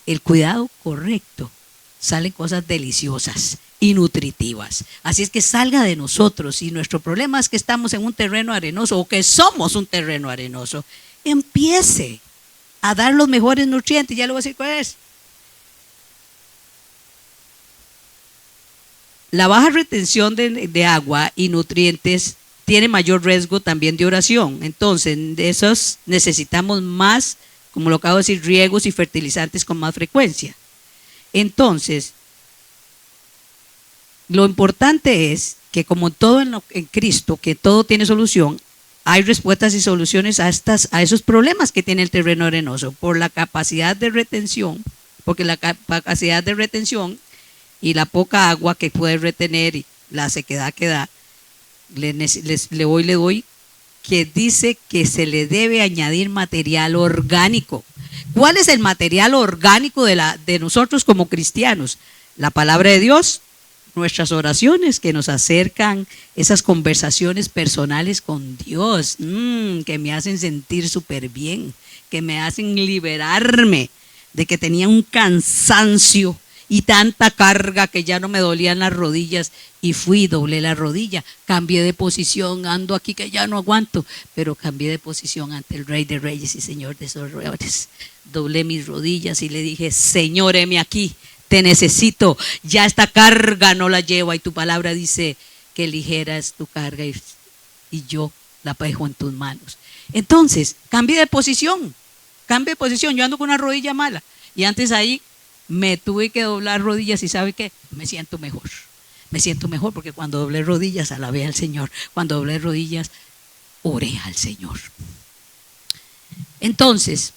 Speaker 1: el cuidado correcto, salen cosas deliciosas y nutritivas. Así es que salga de nosotros. Si nuestro problema es que estamos en un terreno arenoso o que somos un terreno arenoso, empiece a dar los mejores nutrientes. Ya le voy a decir cuál es. La baja retención de agua y nutrientes tiene mayor riesgo también de oración. Entonces, de esos necesitamos más, como lo acabo de decir, riegos y fertilizantes con más frecuencia. Entonces, lo importante es que como todo en Cristo, que todo tiene solución, hay respuestas y soluciones a esos problemas que tiene el terreno arenoso, por la capacidad de retención, porque la capacidad de retención y la poca agua que puede retener y la sequedad que da, le doy que dice que se le debe añadir material orgánico. ¿Cuál es el material orgánico de nosotros como cristianos? La palabra de Dios, nuestras oraciones que nos acercan, esas conversaciones personales con Dios, que me hacen sentir súper bien, que me hacen liberarme de que tenía un cansancio y tanta carga que ya no me dolían las rodillas, y fui, doblé la rodilla, cambié de posición, ando aquí que ya no aguanto, pero cambié de posición ante el Rey de Reyes y Señor de Señores. Doblé mis rodillas y le dije: Señor, heme aquí, te necesito, ya esta carga no la llevo, y tu palabra dice que ligera es tu carga y yo la dejo en tus manos. Entonces, cambié de posición, yo ando con una rodilla mala, y antes ahí me tuve que doblar rodillas, y ¿sabe qué? Me siento mejor porque cuando doblé rodillas alabé al Señor, cuando doblé rodillas oré al Señor. Entonces,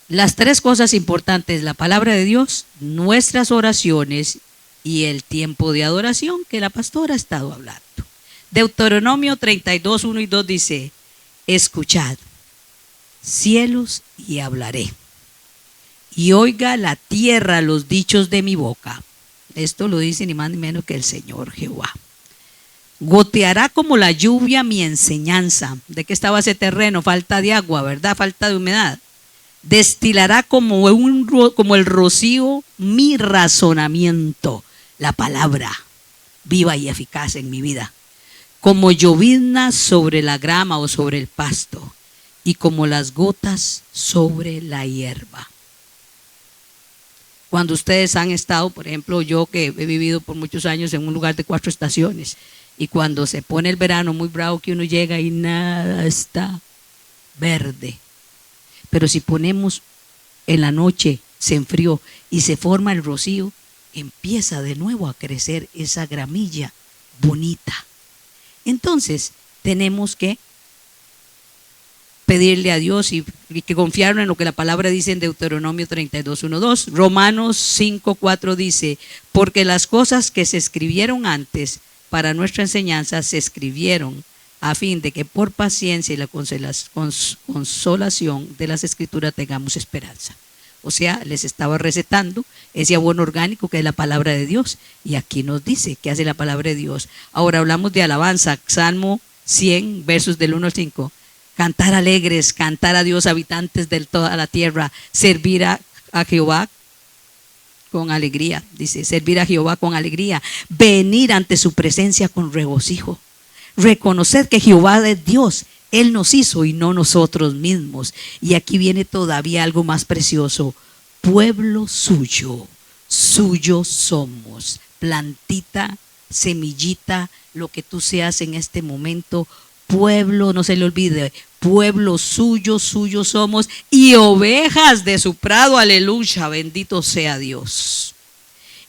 Speaker 1: las tres cosas importantes: la palabra de Dios, nuestras oraciones y el tiempo de adoración que la pastora ha estado hablando. Deuteronomio 32, 1 y 2 dice: escuchad, cielos, y hablaré, y oiga la tierra los dichos de mi boca. Esto lo dice ni más ni menos que el Señor Jehová. Goteará como la lluvia mi enseñanza. ¿De qué estaba ese terreno? Falta de agua, ¿verdad? Falta de humedad. Destilará como el rocío mi razonamiento, la palabra viva y eficaz en mi vida, como llovizna sobre la grama o sobre el pasto. y como las gotas sobre la hierba. Cuando ustedes han estado, por ejemplo, yo que he vivido por muchos años en un lugar de 4 estaciones, y cuando se pone el verano muy bravo que uno llega y nada está verde. Pero si ponemos en la noche, se enfrió y se forma el rocío, empieza de nuevo a crecer esa gramilla bonita. Entonces tenemos que pedirle a Dios y que confiar en lo que la palabra dice en Deuteronomio 32:1-2. Romanos 5:4 dice: porque las cosas que se escribieron antes para nuestra enseñanza se escribieron a fin de que por paciencia y la consolación de las escrituras tengamos esperanza. O sea, les estaba recetando ese abono orgánico que es la palabra de Dios. Y aquí nos dice que hace la palabra de Dios. Ahora hablamos de alabanza. Salmo 100, versos del 1 al 5. Cantar alegres, cantar a Dios, habitantes de toda la tierra. Servir a Jehová con alegría. Dice, servir a Jehová con alegría. Venir ante su presencia con regocijo. Reconocer que Jehová es Dios. Él nos hizo y no nosotros mismos. Y aquí viene todavía algo más precioso. Pueblo suyo, suyo somos. Plantita, semillita, lo que tú seas en este momento. Pueblo, no se le olvide, pueblo suyo, suyo somos. Y ovejas de su prado, aleluya, bendito sea Dios.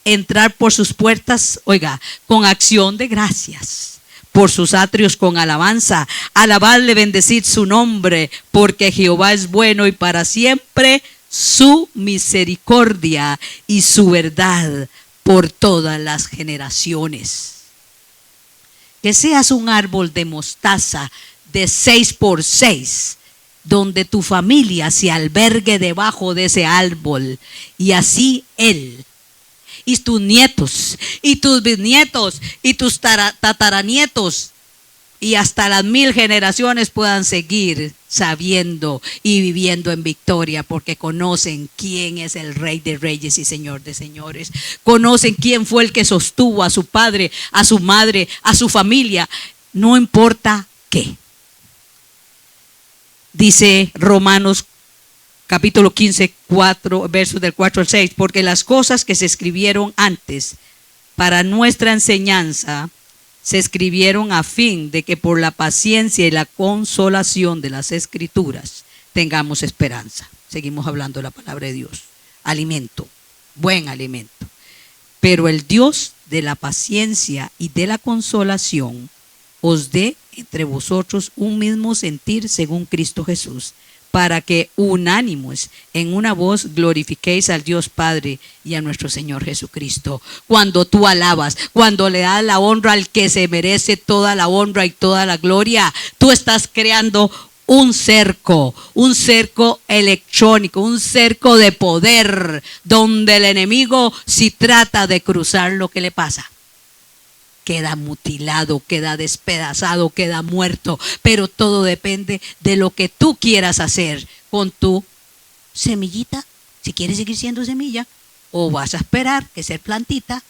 Speaker 1: Entrar por sus puertas, oiga, con acción de gracias. Por sus atrios con alabanza, alabarle, bendecir su nombre, porque Jehová es bueno y para siempre su misericordia y su verdad por todas las generaciones. Que seas un árbol de mostaza de 6x6, donde tu familia se albergue debajo de ese árbol, y así él y tus nietos, y tus bisnietos, y tus tataranietos, y hasta las 1000 generaciones puedan seguir sabiendo y viviendo en victoria, porque conocen quién es el Rey de Reyes y Señor de Señores. Conocen quién fue el que sostuvo a su padre, a su madre, a su familia, no importa qué. Dice Romanos capítulo 15, versos del 4 al 6, porque las cosas que se escribieron antes para nuestra enseñanza se escribieron a fin de que por la paciencia y la consolación de las escrituras tengamos esperanza. Seguimos hablando de la palabra de Dios. Alimento, buen alimento. Pero el Dios de la paciencia y de la consolación os dé entre vosotros un mismo sentir según Cristo Jesús, para que unánimes en una voz glorifiquéis al Dios Padre y a nuestro Señor Jesucristo. Cuando tú alabas, cuando le das la honra al que se merece toda la honra y toda la gloria, tú estás creando un cerco electrónico, un cerco de poder, donde el enemigo, si trata de cruzar, lo que le pasa, queda mutilado, queda despedazado, queda muerto. Pero todo depende de lo que tú quieras hacer con tu semillita. Si quieres seguir siendo semilla, o vas a esperar que sea plantita,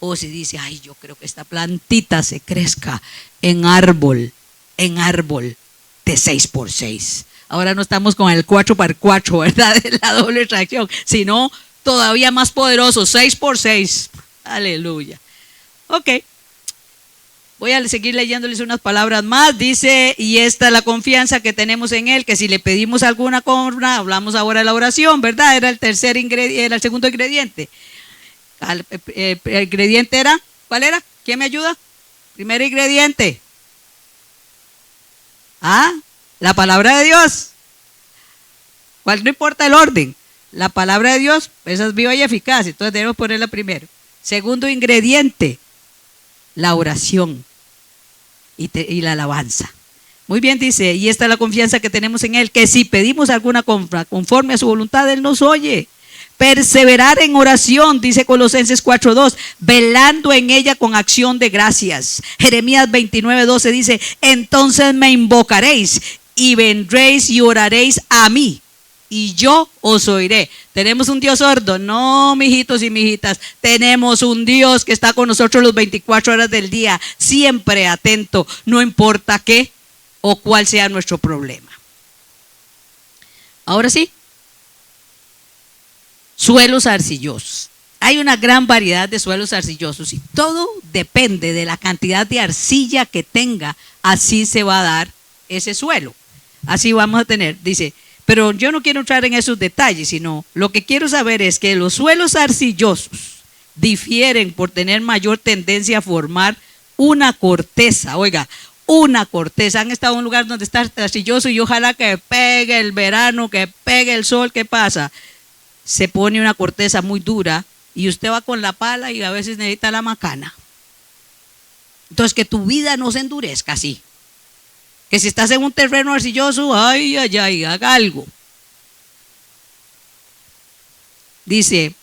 Speaker 1: o si dice, ay, yo creo que esta plantita se crezca en árbol de 6x6. Ahora no estamos con el 4x4, ¿verdad? De la doble tracción, sino todavía más poderoso, 6x6. Aleluya. Ok. Voy a seguir leyéndoles unas palabras más. Dice, y esta es la confianza que tenemos en Él, que si le pedimos alguna cosa, hablamos ahora de la oración, ¿verdad? Era el tercer ingrediente, era el segundo ingrediente. El ingrediente era, ¿cuál era? ¿Quién me ayuda? Primer ingrediente. La palabra de Dios. ¿Cuál? No importa el orden. La palabra de Dios, esa es viva y eficaz, entonces debemos ponerla primero. Segundo ingrediente, la oración y la alabanza. Muy bien, dice, y esta es la confianza que tenemos en Él, que si pedimos alguna compra conforme a su voluntad, Él nos oye. Perseverar en oración, dice Colosenses 4:2, velando en ella con acción de gracias. Jeremías 29:12 dice, entonces me invocaréis y vendréis y oraréis a mí, y yo os oiré. ¿Tenemos un Dios sordo? No, mijitos y mijitas. Tenemos un Dios que está con nosotros las 24 horas del día, siempre atento, no importa qué o cuál sea nuestro problema. Ahora sí, suelos arcillosos. Hay una gran variedad de suelos arcillosos y todo depende de la cantidad de arcilla que tenga, así se va a dar ese suelo. Así vamos a tener, dice, pero yo no quiero entrar en esos detalles, sino lo que quiero saber es que los suelos arcillosos difieren por tener mayor tendencia a formar una corteza. Oiga, una corteza. Han estado en un lugar donde está arcilloso y ojalá que pegue el verano, que pegue el sol. ¿Qué pasa? Se pone una corteza muy dura y usted va con la pala y a veces necesita la macana. Entonces, que tu vida no se endurezca así. Que si estás en un terreno arcilloso, ay, ay, ay, haga algo. Dice,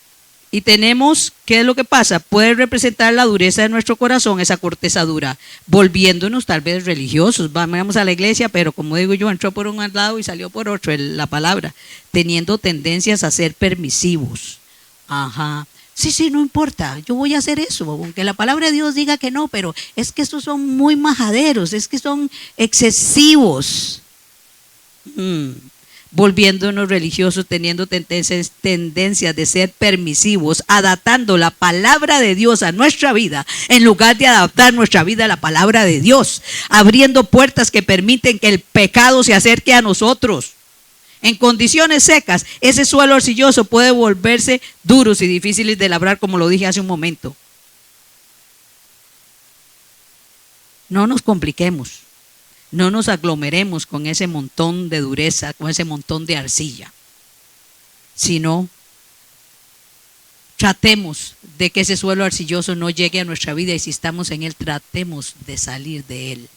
Speaker 1: y tenemos, ¿qué es lo que pasa? Puede representar la dureza de nuestro corazón, esa corteza dura, volviéndonos tal vez religiosos. Vamos a la iglesia, pero como digo yo, entró por un lado y salió por otro, la palabra, teniendo tendencias a ser permisivos. Ajá. Sí, no importa, yo voy a hacer eso, aunque la palabra de Dios diga que no, pero es que estos son muy majaderos, es que son excesivos. Volviéndonos religiosos, teniendo tendencias de ser permisivos, adaptando la palabra de Dios a nuestra vida, en lugar de adaptar nuestra vida a la palabra de Dios, abriendo puertas que permiten que el pecado se acerque a nosotros. En condiciones secas, ese suelo arcilloso puede volverse duros y difíciles de labrar, como lo dije hace un momento. No nos compliquemos, no nos aglomeremos con ese montón de dureza, con ese montón de arcilla, sino tratemos de que ese suelo arcilloso no llegue a nuestra vida y si estamos en él, tratemos de salir de él.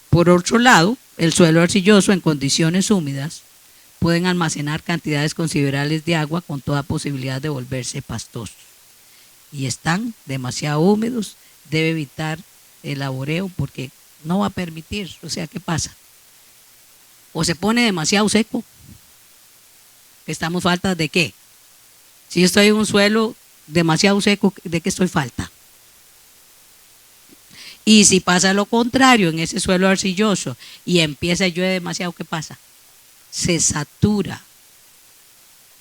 Speaker 1: Por otro lado, el suelo arcilloso en condiciones húmedas pueden almacenar cantidades considerables de agua con toda posibilidad de volverse pastosos. Y están demasiado húmedos, debe evitar el laboreo porque no va a permitir. O sea, ¿qué pasa? O se pone demasiado seco. ¿Estamos falta de qué? Si yo estoy en un suelo demasiado seco, ¿de qué estoy falta? Y si pasa lo contrario en ese suelo arcilloso y empieza a llover demasiado, ¿qué pasa? Se satura.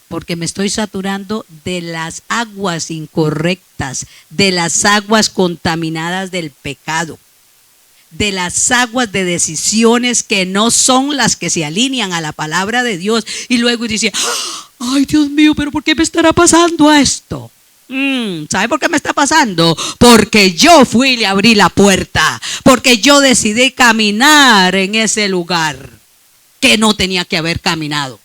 Speaker 1: Porque me estoy saturando de las aguas incorrectas, de las aguas contaminadas del pecado, de las aguas de decisiones que no son las que se alinean a la palabra de Dios. Y luego dice, ay Dios mío, pero ¿por qué me estará pasando esto? ¿Sabe por qué me está pasando? Porque yo fui y le abrí la puerta, porque yo decidí caminar en ese lugar que no tenía que haber caminado.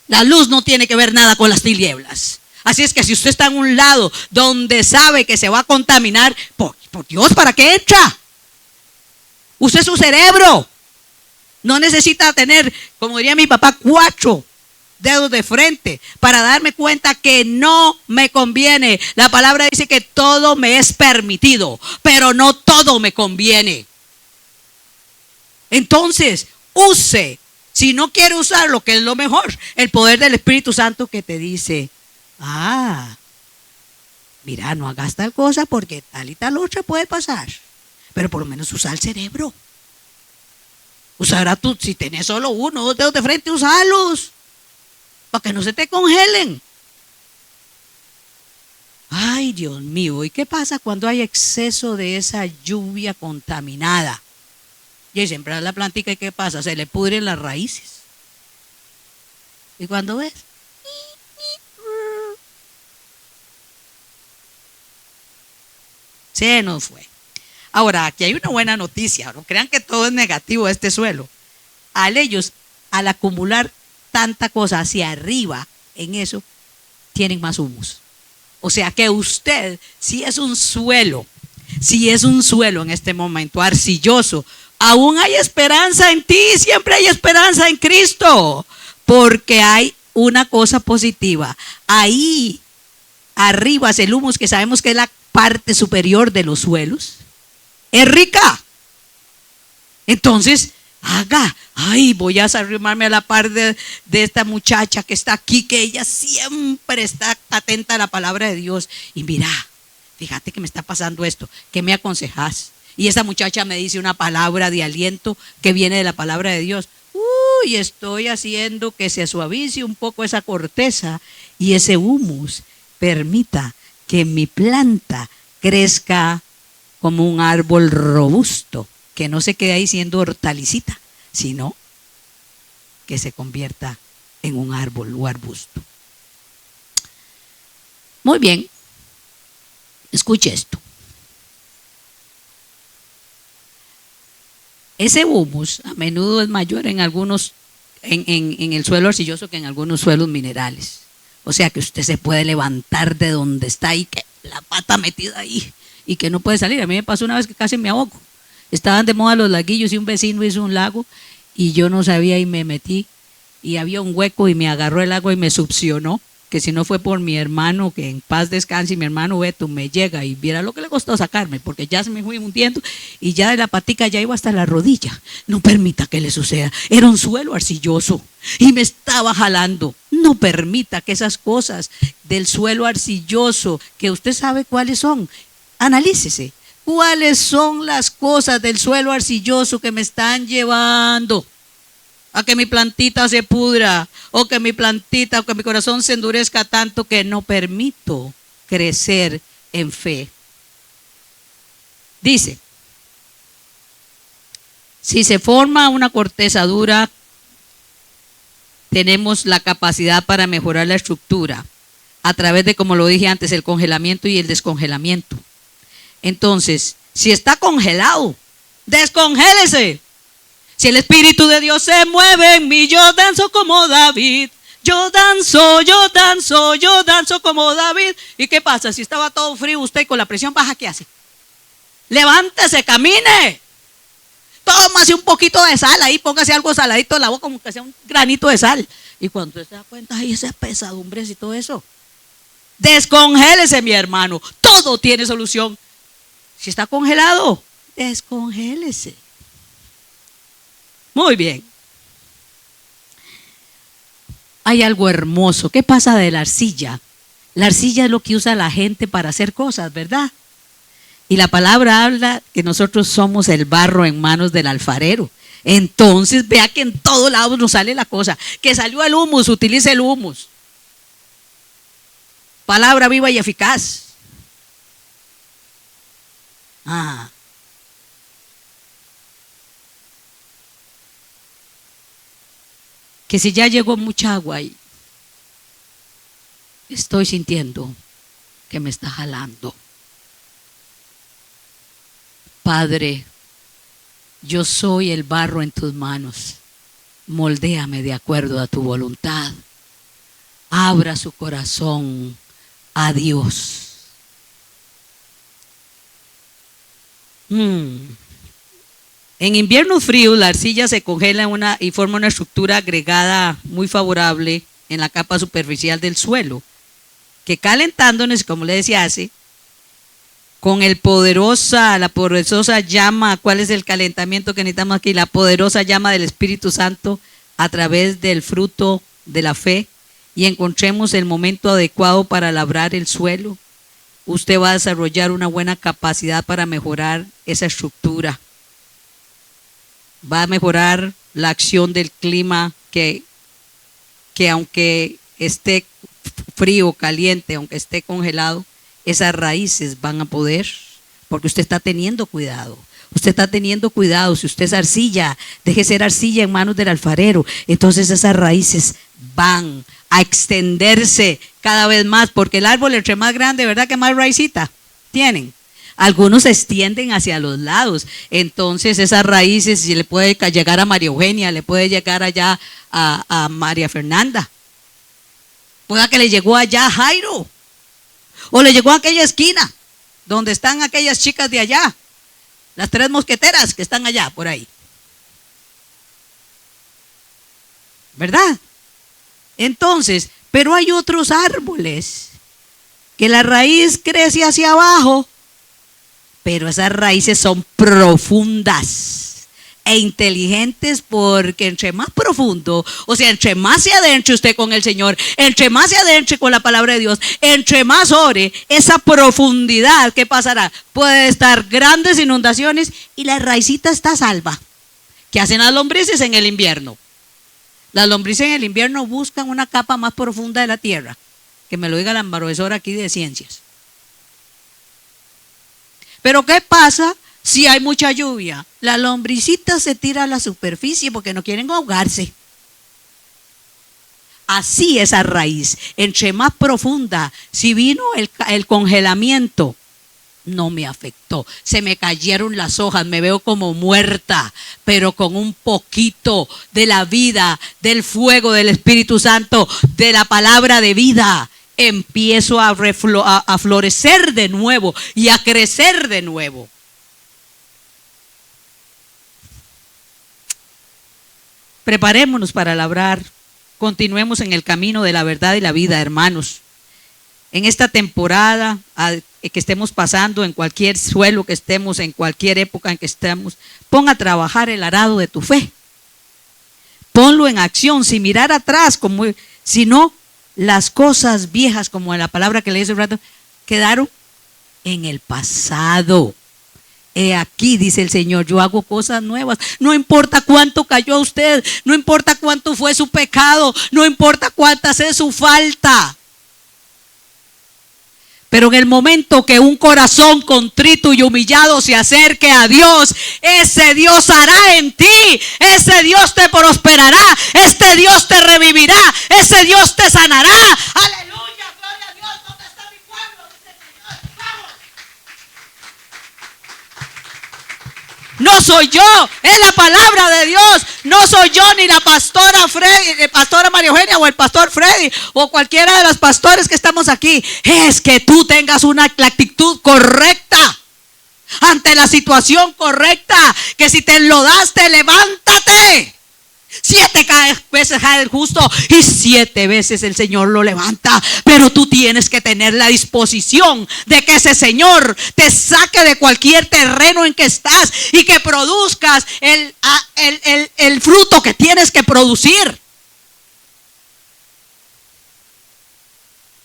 Speaker 1: La luz no tiene que ver nada con las tinieblas. Así es que si usted está en un lado donde sabe que se va a contaminar, por Dios, ¿para qué entra? Usted es su cerebro. No necesita tener, como diría mi papá, 4 dedos de frente para darme cuenta que no me conviene. La palabra dice que todo me es permitido, pero no todo me conviene. Entonces, use, si no quiere usar lo que es lo mejor, el poder del Espíritu Santo que te dice, mira, no hagas tal cosa porque tal y tal otra puede pasar, pero por lo menos usa el cerebro. Usará tú, si tenés solo 1 o 2 dedos de frente, usalos para que no se te congelen. Ay, Dios mío, ¿y qué pasa cuando hay exceso de esa lluvia contaminada? Y sembrar la plantica, ¿y qué pasa? Se le pudren las raíces. ¿Y cuando ves? Se nos fue. Ahora, aquí hay una buena noticia. No crean que todo es negativo este suelo. Al acumular tanta cosa hacia arriba en eso, tienen más humus. O sea que usted, si es un suelo en este momento arcilloso, aún hay esperanza en ti, siempre hay esperanza en Cristo, porque hay una cosa positiva. Ahí arriba es el humus, que sabemos que es la parte superior de los suelos, es rica. Entonces, voy a arrimarme a la par de esta muchacha que está aquí, que ella siempre está atenta a la palabra de Dios. Y mira, fíjate que me está pasando esto, ¿qué me aconsejas? Y esa muchacha me dice una palabra de aliento que viene de la palabra de Dios. y estoy haciendo que se suavice un poco esa corteza y ese humus permita que mi planta crezca como un árbol robusto, que no se quede ahí siendo hortalicita, sino que se convierta en un árbol o arbusto. Muy bien, escuche esto. Ese humus a menudo es mayor en algunos, en el suelo arcilloso que en algunos suelos minerales. O sea que usted se puede levantar de donde está ahí, que la pata metida ahí y que no puede salir. A mí me pasó una vez que casi me ahogo. Estaban de moda los laguillos y un vecino hizo un lago y yo no sabía y me metí y había un hueco y me agarró el agua y me succionó. Que si no fue por mi hermano, que en paz descanse, y mi hermano Beto me llega y viera lo que le costó sacarme, porque ya se me fui hundiendo y ya de la patica ya iba hasta la rodilla. No permita que le suceda. Era un suelo arcilloso y me estaba jalando. No permita que esas cosas del suelo arcilloso, que usted sabe cuáles son, analícese. ¿Cuáles son las cosas del suelo arcilloso que me están llevando a que mi plantita se pudra, o que mi plantita, o que mi corazón se endurezca tanto que no permito crecer en fe? Dice, si se forma una corteza dura, tenemos la capacidad para mejorar la estructura a través de, como lo dije antes, el congelamiento y el descongelamiento. Entonces, si está congelado, descongélese. Si el Espíritu de Dios se mueve en mí, yo danzo como David. Yo danzo como David. ¿Y qué pasa? Si estaba todo frío usted con la presión baja, ¿qué hace? Levántese, camine. Tómase un poquito de sal ahí, póngase algo saladito en la boca, como que sea un granito de sal. Y cuando usted se da cuenta, ahí esas pesadumbres y todo eso. Descongélese, mi hermano. Todo tiene solución. Si está congelado, descongélese. Muy bien. Hay algo hermoso. ¿Qué pasa de la arcilla? La arcilla es lo que usa la gente para hacer cosas, ¿verdad? Y la palabra habla que nosotros somos el barro en manos del alfarero. Entonces vea que en todos lados nos sale la cosa. Que salió el humus, utilice el humus. Palabra viva y eficaz. Que si ya llegó mucha agua y estoy sintiendo que me está jalando. Padre, yo soy el barro en tus manos. Moldéame de acuerdo a tu voluntad. Abra su corazón a Dios. En inviernos fríos la arcilla se congela y forma una estructura agregada muy favorable en la capa superficial del suelo, que calentándonos, como le decía con la poderosa llama. ¿Cuál es el calentamiento que necesitamos aquí? La poderosa llama del Espíritu Santo a través del fruto de la fe, y encontremos el momento adecuado para labrar el suelo. Usted va a desarrollar una buena capacidad para mejorar esa estructura. Va a mejorar la acción del clima, que aunque esté frío o caliente, aunque esté congelado, esas raíces van a poder, porque usted está teniendo cuidado. Usted está teniendo cuidado. Si usted es arcilla, deje ser arcilla en manos del alfarero. Entonces esas raíces van a extenderse cada vez más, porque el árbol, entre más grande, ¿verdad que más raicita tienen? Algunos se extienden hacia los lados. Entonces esas raíces, si le puede llegar a María Eugenia, le puede llegar allá a María Fernanda, pueda que le llegó allá a Jairo, o le llegó a aquella esquina donde están aquellas chicas de allá, las 3 mosqueteras que están allá por ahí, ¿verdad? Entonces, pero hay otros árboles que la raíz crece hacia abajo, pero esas raíces son profundas e inteligentes, porque entre más profundo, o sea, entre más se adentre usted con el Señor, entre más se adentre con la palabra de Dios, entre más ore, esa profundidad, ¿qué pasará? Puede estar grandes inundaciones y la raicita está salva. ¿Qué hacen las lombrices en el invierno? Las lombrices en el invierno buscan una capa más profunda de la tierra. Que me lo diga la profesora aquí de ciencias. Pero ¿qué pasa si hay mucha lluvia? La lombricita se tira a la superficie porque no quieren ahogarse. Así esa raíz, entre más profunda, si vino el congelamiento, no me afectó. Se me cayeron las hojas, me veo como muerta, pero con un poquito de la vida, del fuego del Espíritu Santo, de la palabra de vida, empiezo a florecer de nuevo y a crecer de nuevo. Preparémonos para labrar. Continuemos en el camino de la verdad y la vida, hermanos. En esta temporada que estemos pasando, en cualquier suelo que estemos, en cualquier época en que estemos, pon a trabajar el arado de tu fe. Ponlo en acción, sin mirar atrás, sino las cosas viejas, como en la palabra que leí hace un rato, quedaron en el pasado. He aquí, dice el Señor, yo hago cosas nuevas. No importa cuánto cayó usted, no importa cuánto fue su pecado, no importa cuánta es su falta. Pero en el momento que un corazón contrito y humillado se acerque a Dios, ese Dios hará en ti, ese Dios te prosperará, este Dios te revivirá, ese Dios te sanará. Aleluya, gloria a Dios. ¿Dónde está mi pueblo? Dice el Señor. Vamos. No soy yo, es la palabra de Dios. No soy yo ni la pastora Freddy, pastora María Eugenia o el pastor Freddy o cualquiera de los pastores que estamos aquí. Es que tú tengas la actitud correcta ante la situación correcta. Que si te enlodaste, levántate. 7 veces cae el justo y 7 veces el Señor lo levanta. Pero tú tienes que tener la disposición de que ese Señor te saque de cualquier terreno en que estás y que produzcas el fruto que tienes que producir.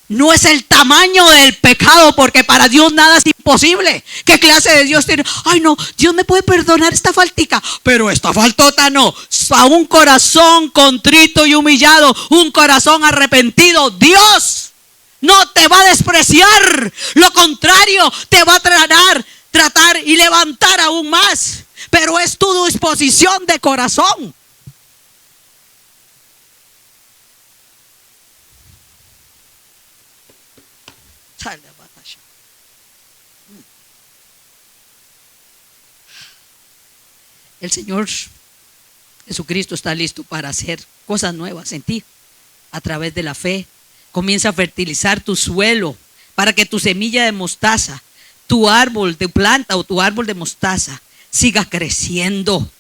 Speaker 1: No es el tamaño del pecado, porque para Dios nada es imposible. ¿Qué clase de Dios tiene? Ay no, Dios me puede perdonar esta faltica, pero esta faltota no. A un corazón contrito y humillado, un corazón arrepentido, Dios no te va a despreciar. Lo contrario, te va a tratar y levantar aún más. Pero es tu disposición de corazón. El Señor Jesucristo está listo para hacer cosas nuevas en ti a través de la fe. Comienza a fertilizar tu suelo para que tu semilla de mostaza, tu árbol de planta o tu árbol de mostaza siga creciendo.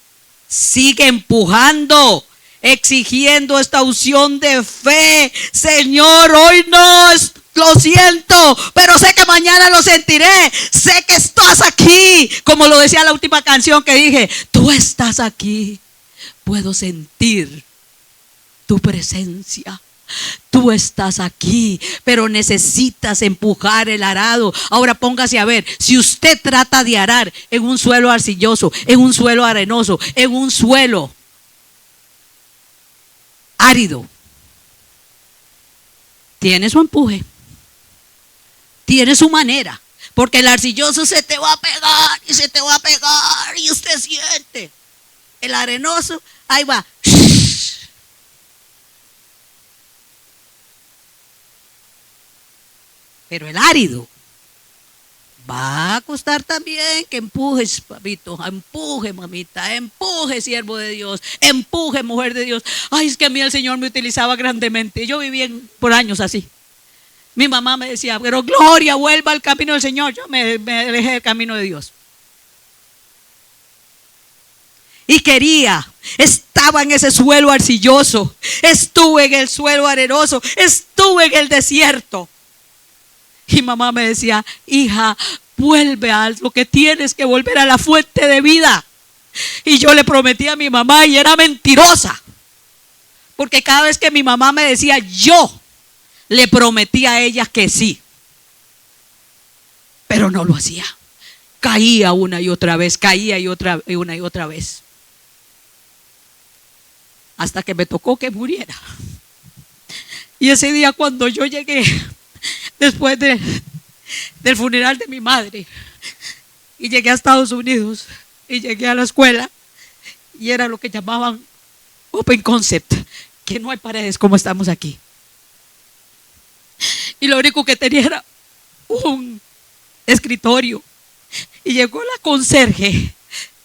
Speaker 1: Sigue empujando, exigiendo esta unción de fe. Señor, hoy no lo siento, pero sé que mañana lo sentiré. Sé que estás aquí, como lo decía la última canción que dije. Tú estás aquí. Puedo sentir tu presencia. Tú estás aquí, pero necesitas empujar el arado. Ahora póngase a ver, si usted trata de arar en un suelo arcilloso, en un suelo arenoso, en un suelo árido, tiene su empuje, tiene su manera, porque el arcilloso se te va a pegar y se te va a pegar y usted siente. El arenoso, ahí va. Pero el árido va a costar también que empujes, papito, empuje, mamita, empuje, siervo de Dios, empuje, mujer de Dios. Ay, es que a mí el Señor me utilizaba grandemente. Yo viví por años así. Mi mamá me decía, pero Gloria, vuelva al camino del Señor. Yo me alejé del camino de Dios. Y estaba en ese suelo arcilloso, estuve en el suelo arenoso, estuve en el desierto. Y mamá me decía, hija, vuelve a lo que tienes que volver a la fuente de vida. Y yo le prometí a mi mamá y era mentirosa. Porque cada vez que mi mamá me decía, yo le prometí a ella que sí. Pero no lo hacía. Caía una y otra vez, caía una y otra vez. hasta que me tocó que muriera. Y ese día cuando yo llegué, después del funeral de mi madre, y llegué a Estados Unidos, y llegué a la escuela, y era lo que llamaban Open Concept, que no hay paredes como estamos aquí. Y lo único que tenía era un escritorio. Y llegó la conserje,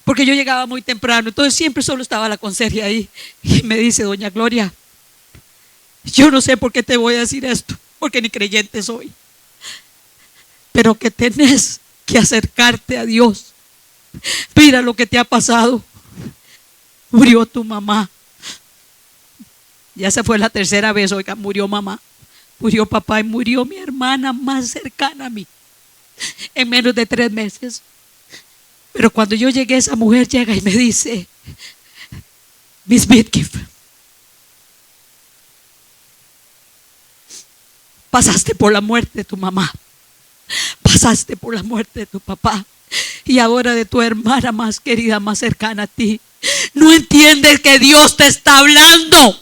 Speaker 1: porque yo llegaba muy temprano, entonces siempre solo estaba la conserje ahí. Y me dice: doña Gloria, yo no sé por qué te voy a decir esto, porque ni creyente soy, pero que tenés que acercarte a Dios. Mira lo que te ha pasado. Murió tu mamá. Ya se fue la tercera vez, oiga, murió mamá, murió papá y murió mi hermana más cercana a mí en menos de 3 meses. Pero cuando yo llegué, esa mujer llega y me dice: Miss Whitgift, pasaste por la muerte de tu mamá, pasaste por la muerte de tu papá y ahora de tu hermana más querida, más cercana a ti. ¿No entiendes que Dios te está hablando?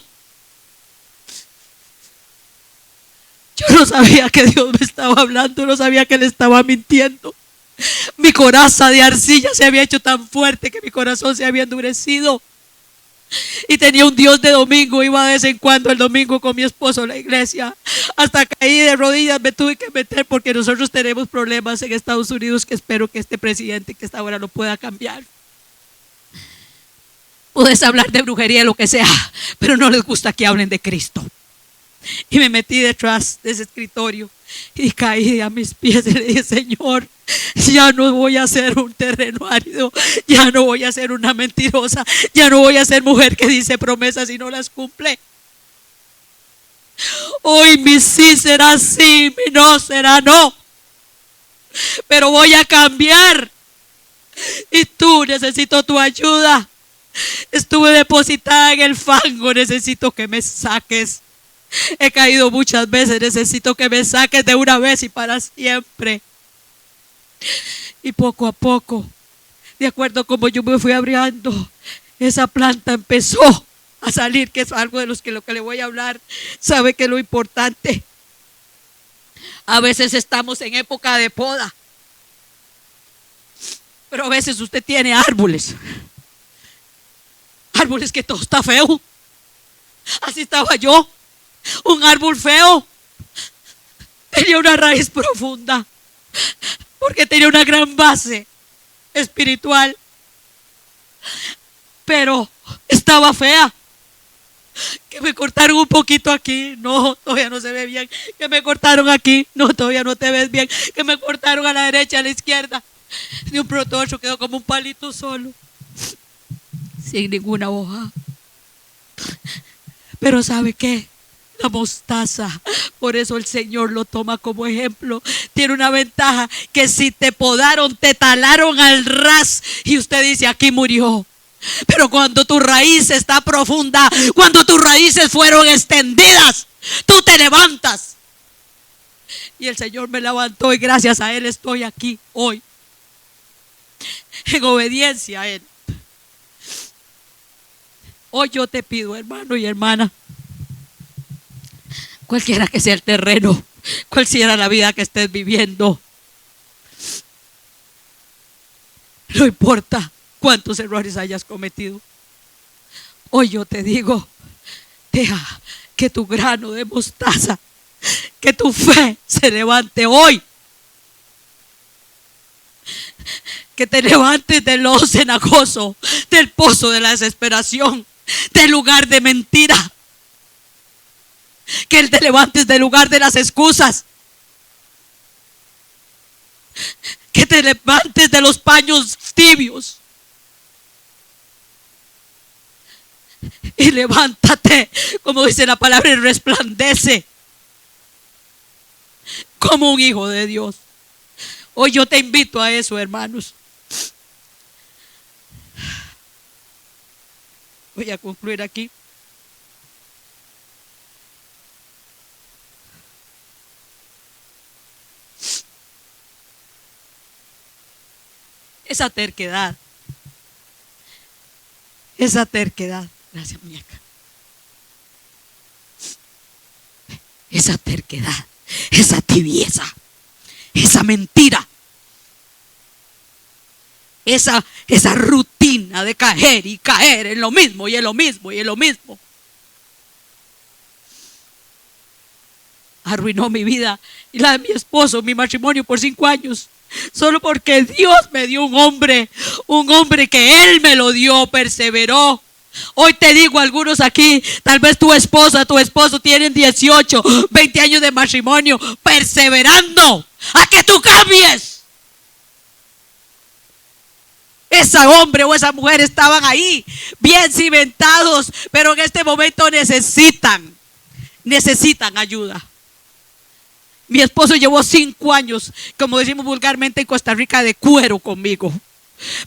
Speaker 1: Yo no sabía que Dios me estaba hablando, no sabía que Él estaba mintiendo. Mi coraza de arcilla se había hecho tan fuerte que mi corazón se había endurecido. Y tenía un Dios de domingo, iba de vez en cuando el domingo con mi esposo a la iglesia. Hasta caí de rodillas, me tuve que meter porque nosotros tenemos problemas en Estados Unidos que espero que este presidente que está ahora lo pueda cambiar. Puedes hablar de brujería, lo que sea, pero no les gusta que hablen de Cristo. Y me metí detrás de ese escritorio y caí a mis pies y le dije: Señor, ya no voy a ser un terreno árido, ya no voy a ser una mentirosa, ya no voy a ser mujer que dice promesas y no las cumple. Hoy mi sí será sí, mi no será no, pero voy a cambiar y tú, necesito tu ayuda. Estuve depositada en el fango, necesito que me saques. He caído muchas veces, necesito que me saques de una vez y para siempre. Y poco a poco, de acuerdo como yo me fui abriendo, esa planta empezó a salir, que es algo de lo que le voy a hablar. Sabe que lo importante, a veces estamos en época de poda, pero a veces usted tiene árboles que todo está feo. Así estaba yo, un árbol feo, tenía una raíz profunda, porque tenía una gran base espiritual, pero estaba fea. Que me cortaron un poquito aquí, no, todavía no se ve bien. Que me cortaron aquí, no, todavía no te ves bien. Que me cortaron a la derecha, a la izquierda. De un pronto quedó como un palito solo, sin ninguna hoja. Pero ¿sabe qué? La mostaza, por eso el Señor lo toma como ejemplo. Tiene una ventaja, que si te podaron, te talaron al ras y usted dice: aquí murió. Pero cuando tu raíz está profunda, cuando tus raíces fueron extendidas, tú te levantas. Y el Señor me levantó y gracias a Él estoy aquí hoy, en obediencia a Él. Hoy yo te pido, hermano y hermana, cualquiera que sea el terreno, cualquiera la vida que estés viviendo, no importa cuántos errores hayas cometido, hoy yo te digo: deja que tu grano de mostaza, que tu fe se levante hoy. Que te levantes del lodo cenagoso, del pozo de la desesperación, del lugar de mentira. Que te levantes del lugar de las excusas. Que te levantes de los paños tibios. Y levántate, como dice la palabra, y resplandece como un hijo de Dios. Hoy yo te invito a eso, hermanos. Voy a concluir aquí. Esa terquedad, gracias, muñeca, esa terquedad, esa tibieza, esa mentira, esa rutina de caer y caer en lo mismo y en lo mismo y en lo mismo. Arruinó mi vida y la de mi esposo, mi matrimonio por 5 años. Solo porque Dios me dio un hombre que Él me lo dio, perseveró. Hoy te digo, algunos aquí, tal vez tu esposa, tu esposo tienen 18, 20 años de matrimonio, perseverando a que tú cambies. Ese hombre o esa mujer estaban ahí, bien cimentados, pero en este momento necesitan ayuda. Mi esposo llevó 5 años, como decimos vulgarmente en Costa Rica, de cuero conmigo.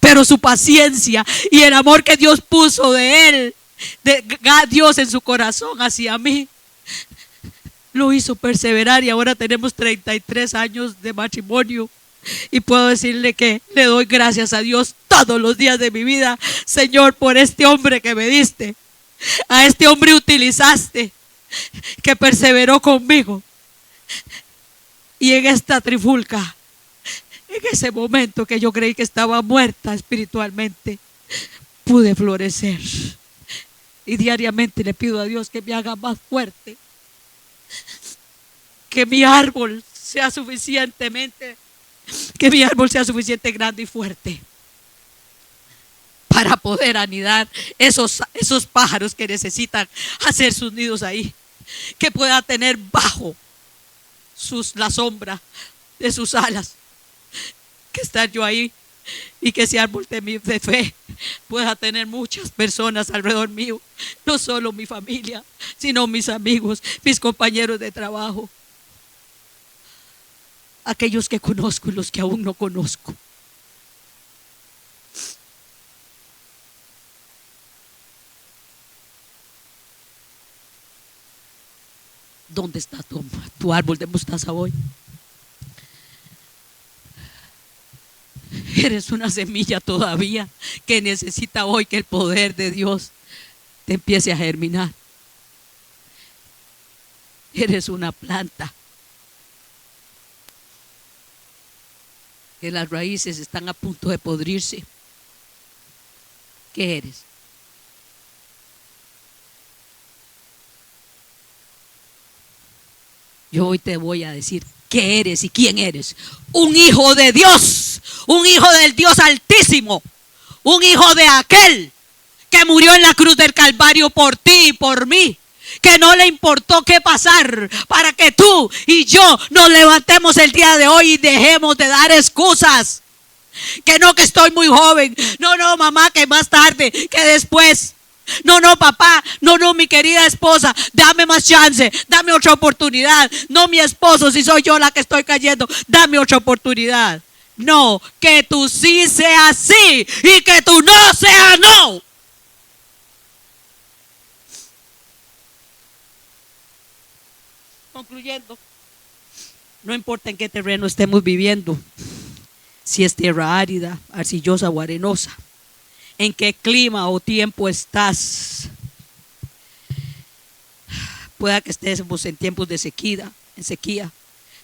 Speaker 1: Pero su paciencia y el amor que Dios puso de él, de Dios en su corazón hacia mí, lo hizo perseverar y ahora tenemos 33 años de matrimonio. Y puedo decirle que le doy gracias a Dios todos los días de mi vida. Señor, por este hombre que me diste. A este hombre utilizaste, que perseveró conmigo. Y en esta trifulca, en ese momento que yo creí que estaba muerta espiritualmente, pude florecer. Y diariamente le pido a Dios que me haga más fuerte. Que mi árbol sea suficientemente grande y fuerte para poder anidar esos pájaros que necesitan hacer sus nidos ahí. Que pueda tener bajo la sombra de sus alas, que estar yo ahí, y que ese árbol de fe pueda tener muchas personas alrededor mío, no solo mi familia, sino mis amigos, mis compañeros de trabajo, aquellos que conozco y los que aún no conozco. ¿Dónde está tu árbol de mostaza hoy? Eres una semilla todavía que necesita hoy que el poder de Dios te empiece a germinar. Eres una planta que las raíces están a punto de podrirse. ¿Qué eres? Yo hoy te voy a decir qué eres y quién eres. Un hijo de Dios, un hijo del Dios Altísimo, un hijo de aquel que murió en la cruz del Calvario por ti y por mí, que no le importó qué pasar para que tú y yo nos levantemos el día de hoy y dejemos de dar excusas. Que no, que estoy muy joven. No, mamá, que más tarde, que después. No, papá, no, mi querida esposa, dame más chance, dame otra oportunidad. No, mi esposo, si soy yo la que estoy cayendo, dame otra oportunidad. No, que tú sí seas sí y que tú no seas no. Concluyendo, no importa en qué terreno estemos viviendo, si es tierra árida, arcillosa o arenosa, en qué clima o tiempo estás. Pueda que estemos en tiempos de sequía,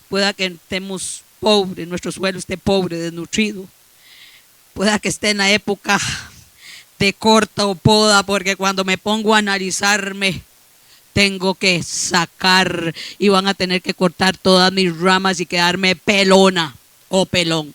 Speaker 1: pueda que estemos pobres, nuestro suelo esté pobre, desnutrido, pueda que esté en la época de corta o poda, porque cuando me pongo a analizarme tengo que sacar y van a tener que cortar todas mis ramas y quedarme pelona o pelón.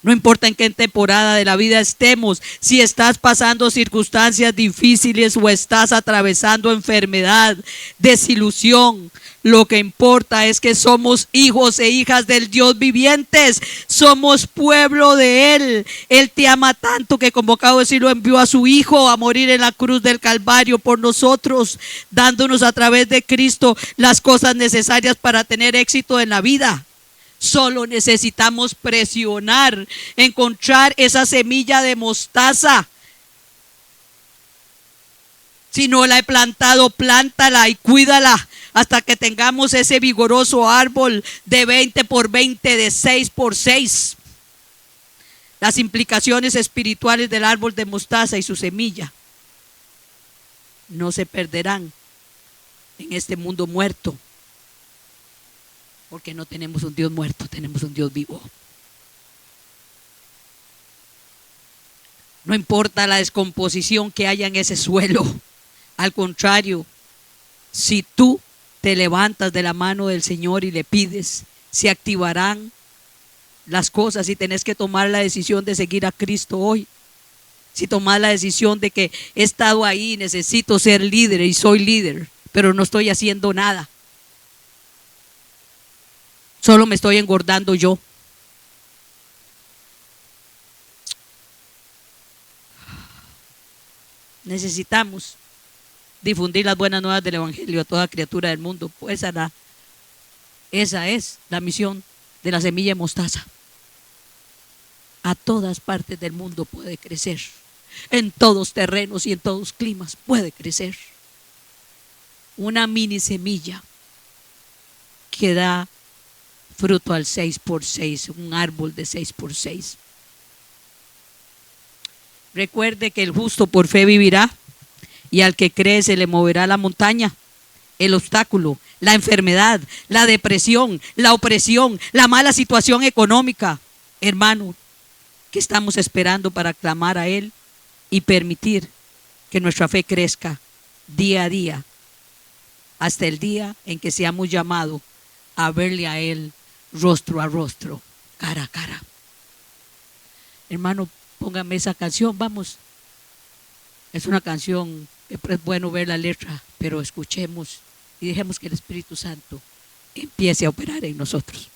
Speaker 1: No importa en qué temporada de la vida estemos, si estás pasando circunstancias difíciles o estás atravesando enfermedad, desilusión, lo que importa es que somos hijos e hijas del Dios vivientes, somos pueblo de Él. Él te ama tanto que, como acabo de decir, lo envió a su Hijo a morir en la cruz del Calvario por nosotros, dándonos a través de Cristo las cosas necesarias para tener éxito en la vida. Solo necesitamos presionar, encontrar esa semilla de mostaza. Si no la he plantado, plántala y cuídala hasta que tengamos ese vigoroso árbol de 20 por 20, de 6 por 6. Las implicaciones espirituales del árbol de mostaza y su semilla no se perderán en este mundo muerto. Porque no tenemos un Dios muerto, tenemos un Dios vivo. No importa la descomposición que haya en ese suelo. Al contrario, si tú te levantas de la mano del Señor y le pides, se activarán las cosas. Y tenés que tomar la decisión de seguir a Cristo hoy. Si tomás la decisión de que he estado ahí, necesito ser líder y soy líder, pero no estoy haciendo nada. Solo me estoy engordando yo. Necesitamos difundir las buenas nuevas del Evangelio a toda criatura del mundo. Pues esa es la misión de la semilla de mostaza. A todas partes del mundo puede crecer. En todos terrenos y en todos climas puede crecer. Una mini semilla que da fruto al 6x6, un árbol de 6x6. Recuerde que el justo por fe vivirá, y al que cree se le moverá la montaña, el obstáculo, la enfermedad, la depresión, la opresión, la mala situación económica. Hermano, ¿qué estamos esperando para clamar a Él y permitir que nuestra fe crezca día a día, hasta el día en que seamos llamados a verle a Él rostro a rostro, cara a cara? Hermano, póngame esa canción, vamos. Es una canción que es bueno ver la letra, pero escuchemos y dejemos que el Espíritu Santo empiece a operar en nosotros.